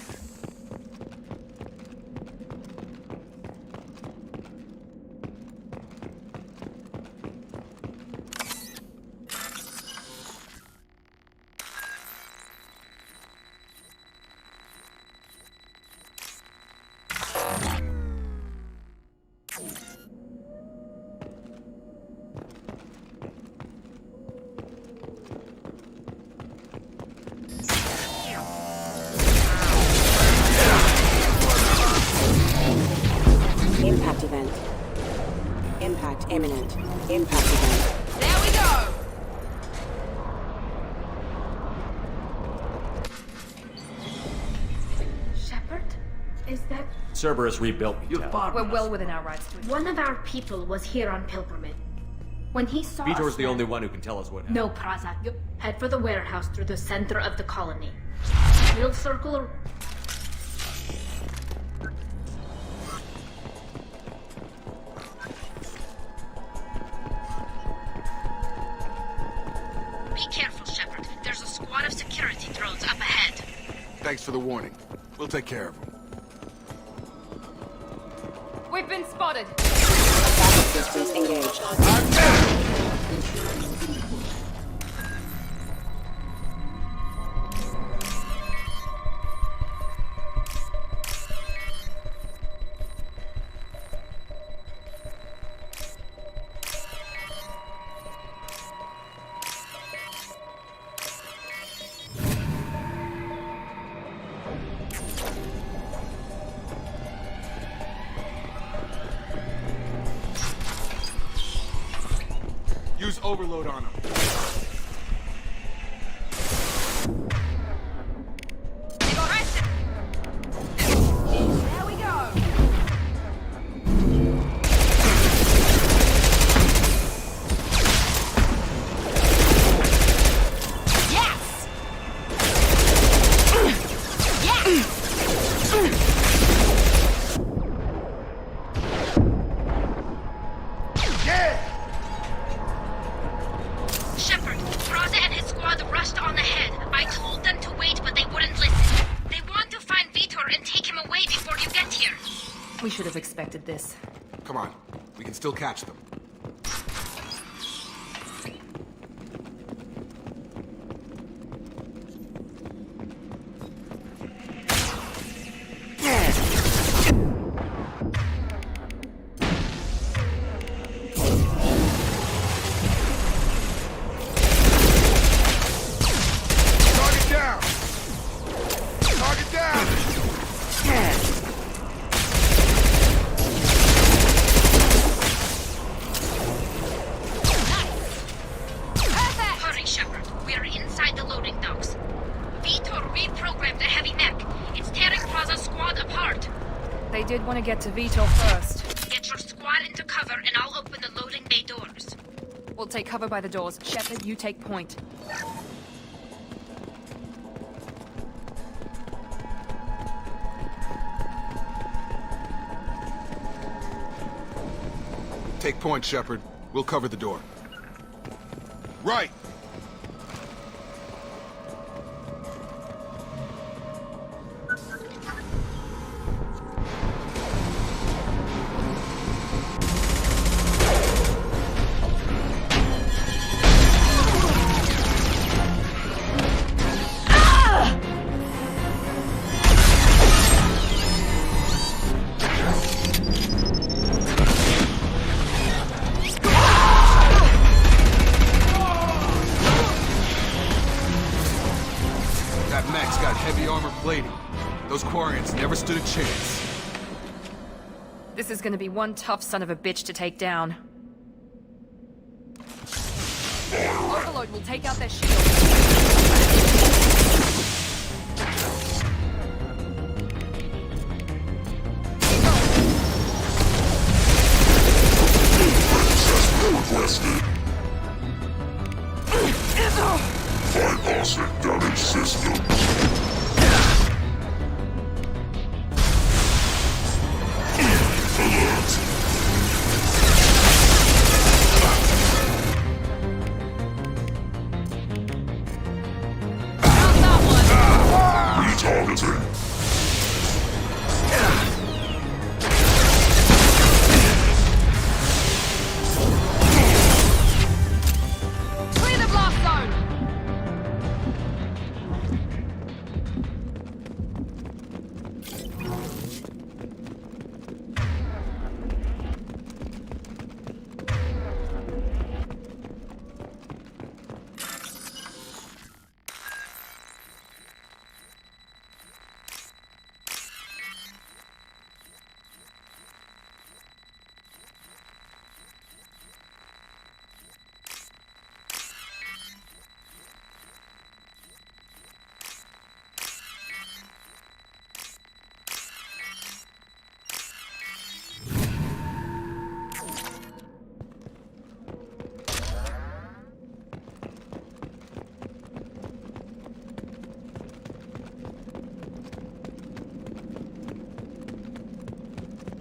Impact event. Impact imminent. Impact event. There we go! Shepard? Is that... Cerberus rebuilt me, Tal. We're well within our rights to it. One of our people was here on pilgrimage. When he saw Vitor's us the only one who can tell us what happened. No, Praza. You head for the warehouse through the center of the colony. We'll circle... Be careful, Shepard. There's a squad of security drones up ahead. Thanks for the warning. We'll take care of them. We've been spotted! Backup systems engaged. Use overload on them. There we go! Yes! Shepard, Praza and his squad rushed on ahead. I told them to wait, but they wouldn't listen. They want to find Vitor and take him away before you get here. We should have expected this. Come on. We can still catch them. Target down! Target down! Hurry, Shepard. We're inside the loading docks. Vitor reprogrammed the heavy mech. It's tearing Praza's squad apart. They did want to get to Vitor first. Get your squad into cover and I'll open the loading bay doors. We'll take cover by the doors. Shepard, you take point. Take point, Shepard. We'll cover the door. Right! That mech's got heavy armor plating. Those Quarians never stood a chance. This is gonna be one tough son of a bitch to take down. Overload will take out their shield. Bypassing damaged systems. Alert. Retargeting. Clear the blast zone!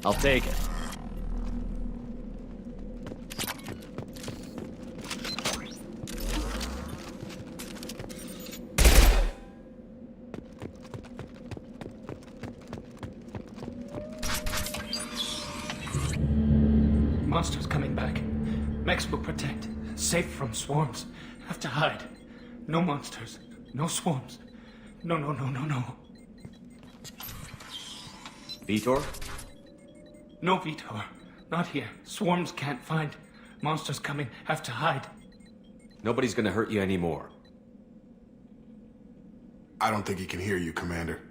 I'll take it. Monsters coming back. Mechs will protect. Safe from swarms. Have to hide. No monsters. No swarms. No. Vitor? No, Vitor. Not here. Swarms can't find. Monsters coming. Have to hide. Nobody's gonna hurt you anymore. I don't think he can hear you, Commander.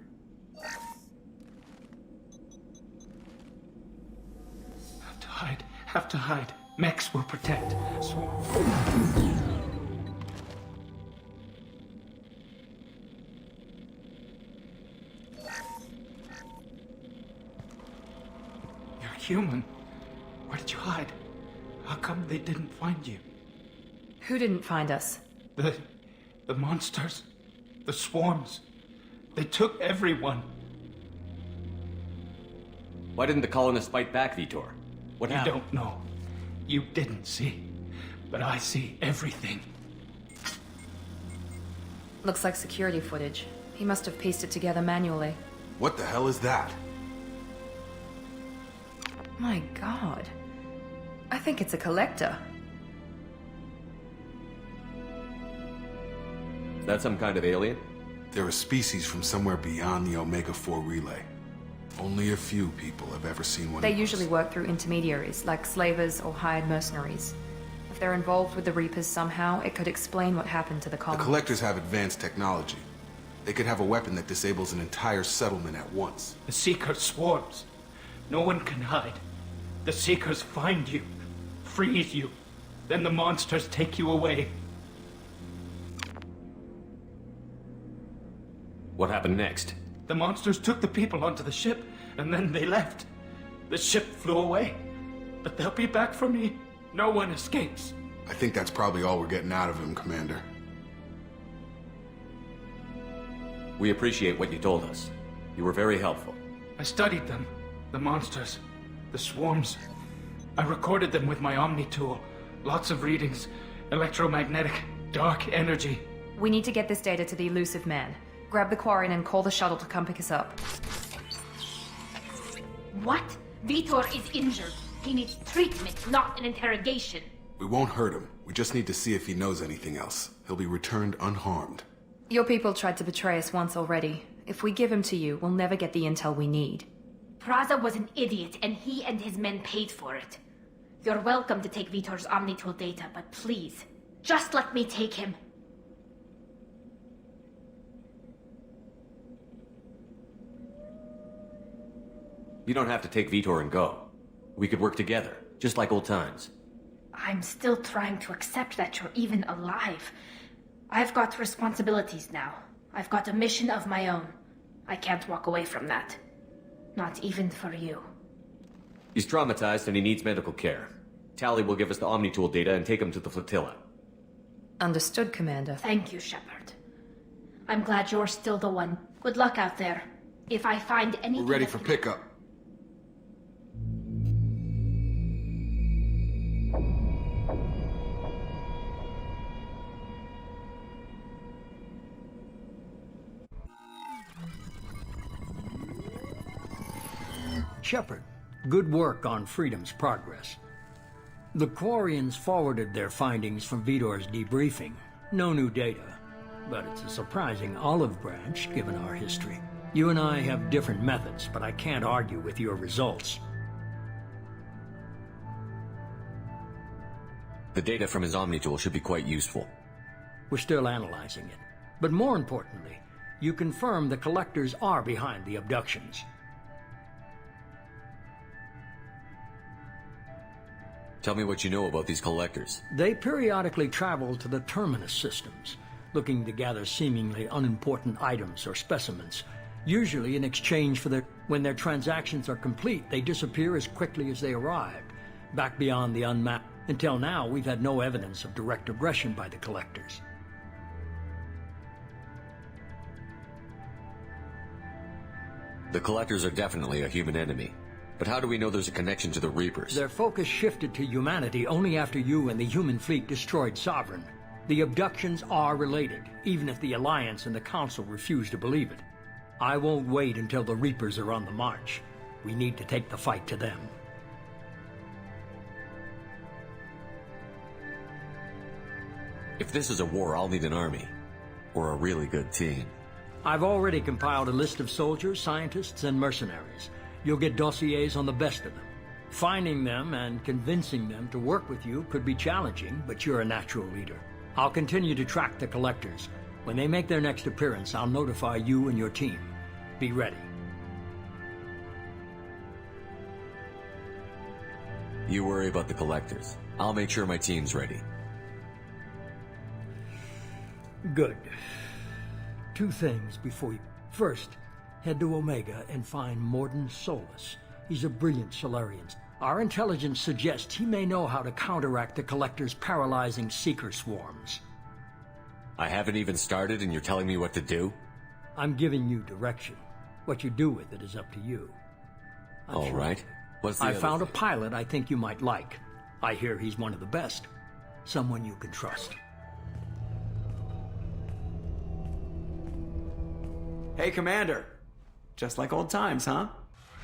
Have to hide. Have to hide. Mechs will protect. Swarms. You're human. Where did you hide? How come they didn't find you? Who didn't find us? The monsters. The swarms. They took everyone. Why didn't the colonists fight back, Vitor? What You happened? don't know. You didn't see. But I see everything. Looks like security footage. He must have pieced it together manually. What the hell is that? My god. I think it's a collector. Is that some kind of alien? They're a species from somewhere beyond the Omega-4 relay. Only a few people have ever seen one They of those. usually work through intermediaries, like slavers or hired mercenaries. If they're involved with the Reapers somehow, it could explain what happened to the The colony. Collectors have advanced technology. They could have a weapon that disables an entire settlement at once. The Seekers swarms. No one can hide. The Seekers find you, freeze you. Then the monsters take you away. What happened next? The monsters took the people onto the ship, and then they left. The ship flew away. But they'll be back for me. No one escapes. I think that's probably all we're getting out of him, Commander. We appreciate what you told us. You were very helpful. I studied them. The monsters. The swarms. I recorded them with my Omni tool. Lots of readings. Electromagnetic. Dark energy. We need to get this data to the elusive man. Grab the Quarian and call the shuttle to come pick us up. What? Vitor is injured. He needs treatment, not an interrogation. We won't hurt him. We just need to see if he knows anything else. He'll be returned unharmed. Your people tried to betray us once already. If we give him to you, we'll never get the intel we need. Praza was an idiot, and he and his men paid for it. You're welcome to take Vitor's Omnitool data, but please, just let me take him. You don't have to take Vitor and go. We could work together, just like old times. I'm still trying to accept that you're even alive. I've got responsibilities now. I've got a mission of my own. I can't walk away from that. Not even for you. He's traumatized and he needs medical care. Tali will give us the Omnitool data and take him to the flotilla. Understood, Commander. Thank you, Shepard. I'm glad you're still the one. Good luck out there. If I find anything... We're ready for pickup. Shepard, good work on Freedom's progress. The Quarians forwarded their findings from Vitor's debriefing. No new data, but it's a surprising olive branch given our history. You and I have different methods, but I can't argue with your results. The data from his Omnitool should be quite useful. We're still analyzing it. But more importantly, you confirm the Collectors are behind the abductions. Tell me what you know about these collectors. They periodically travel to the Terminus systems, looking to gather seemingly unimportant items or specimens, usually in exchange for their... When their transactions are complete, they disappear as quickly as they arrived, back beyond the unmapped. Until now, we've had no evidence of direct aggression by the Collectors. The collectors are definitely a human enemy. But how do we know there's a connection to the Reapers? Their focus shifted to humanity only after you and the human fleet destroyed Sovereign. The abductions are related, even if the Alliance and the Council refuse to believe it. I won't wait until the Reapers are on the march. We need to take the fight to them. If this is a war, I'll need an army. Or a really good team. I've already compiled a list of soldiers, scientists, and mercenaries. You'll get dossiers on the best of them. Finding them and convincing them to work with you could be challenging, but you're a natural leader. I'll continue to track the collectors. When they make their next appearance, I'll notify you and your team. Be ready. You worry about the collectors. I'll make sure my team's ready. Good. 2 things before you... First, head to Omega and find Mordin Solus. He's a brilliant Solarian. Our intelligence suggests he may know how to counteract the Collector's paralyzing Seeker swarms. I haven't even started and you're telling me what to do? I'm giving you direction. What you do with it is up to you. All right. What's the I other found a thing? pilot I think you might like. I hear he's one of the best. Someone you can trust. Hey, Commander. Just like old times, huh?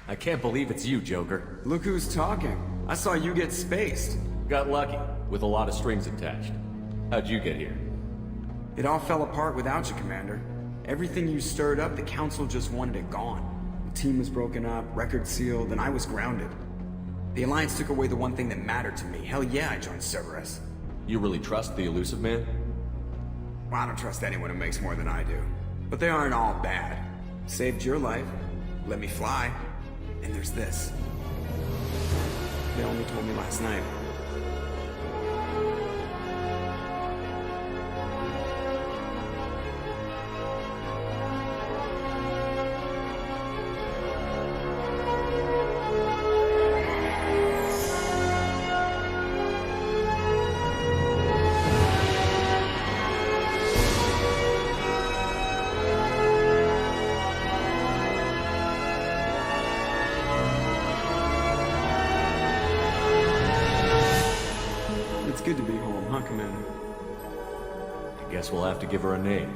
I can't believe it's you, Joker. Look who's talking. I saw you get spaced. Got lucky, with a lot of strings attached. How'd you get here? It all fell apart without you, Commander. Everything you stirred up, the Council just wanted it gone. The team was broken up, record sealed, and I was grounded. The Alliance took away the one thing that mattered to me. Hell yeah, I joined Cerberus. You really trust the Elusive Man? Well, I don't trust anyone who makes more than I do. But they aren't all bad. Saved your life, let me fly, and there's this. They only told me last night. It's good to be home, huh, Commander? I guess we'll have to give her a name.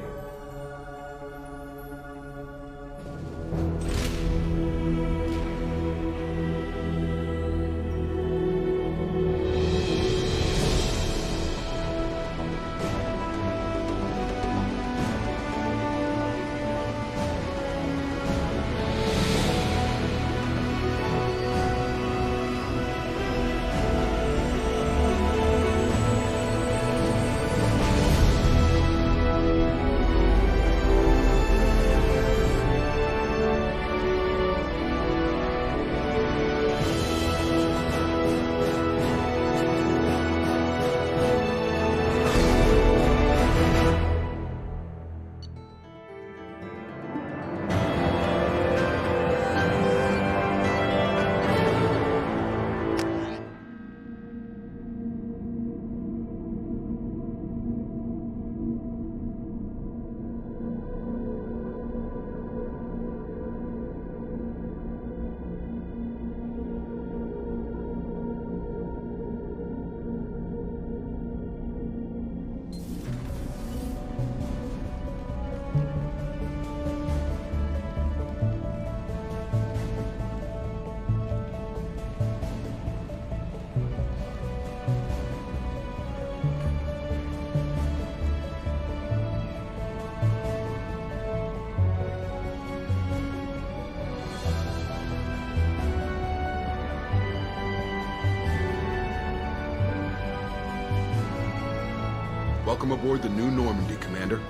Welcome aboard the New Normandy, Commander.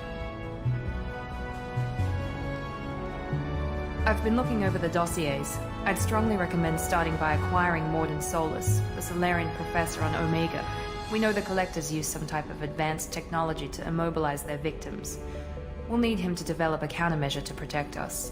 I've been looking over the dossiers. I'd strongly recommend starting by acquiring Mordin Solus, the Solarian professor on Omega. We know the Collectors use some type of advanced technology to immobilize their victims. We'll need him to develop a countermeasure to protect us.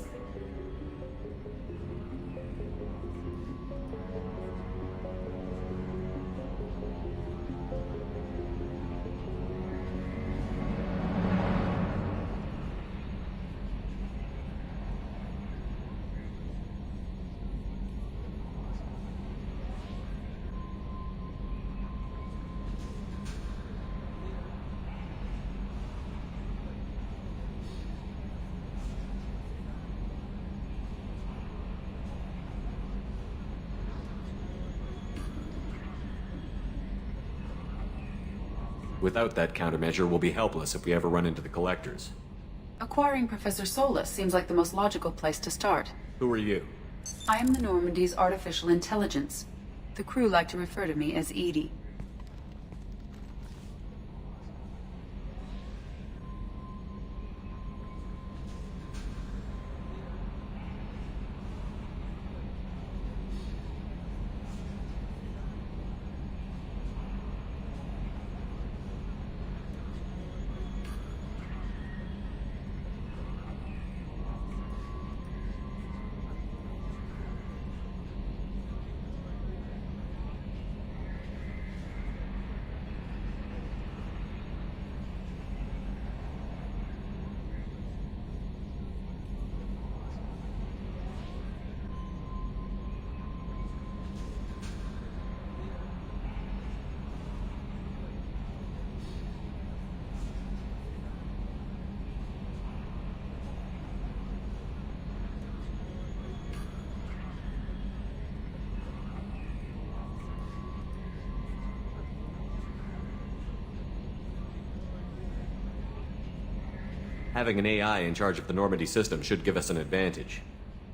Without that countermeasure, we'll be helpless if we ever run into the Collectors. Acquiring Professor Solus seems like the most logical place to start. Who are you? I am the Normandy's artificial intelligence. The crew like to refer to me as Edie. Having an AI in charge of the Normandy system should give us an advantage.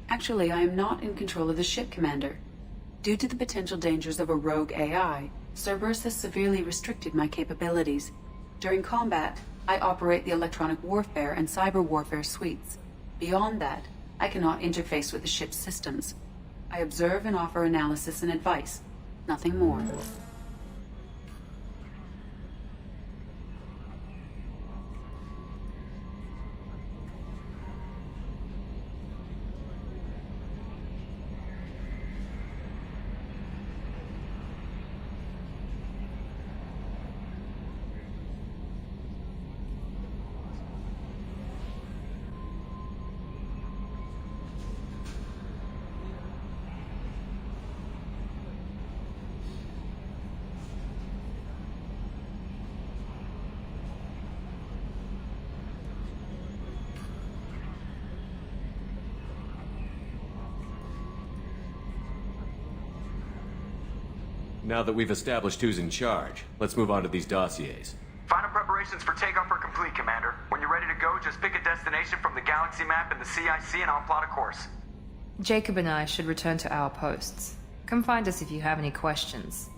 Actually, I am not in control of the ship, Commander. Due to the potential dangers of a rogue AI, Cerberus has severely restricted my capabilities. During combat, I operate the electronic warfare and cyber warfare suites. Beyond that, I cannot interface with the ship's systems. I observe and offer analysis and advice. Nothing more. Now that we've established who's in charge, let's move on to these dossiers. Final preparations for takeoff are complete, Commander. When you're ready to go, just pick a destination from the galaxy map and the CIC and I'll plot a course. Jacob and I should return to our posts. Come find us if you have any questions.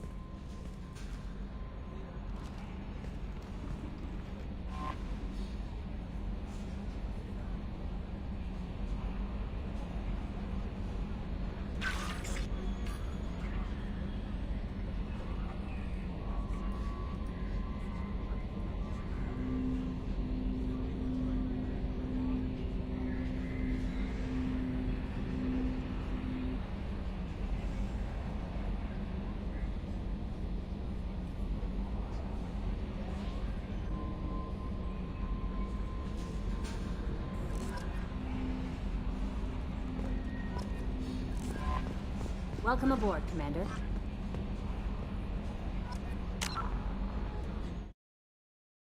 Welcome aboard, Commander.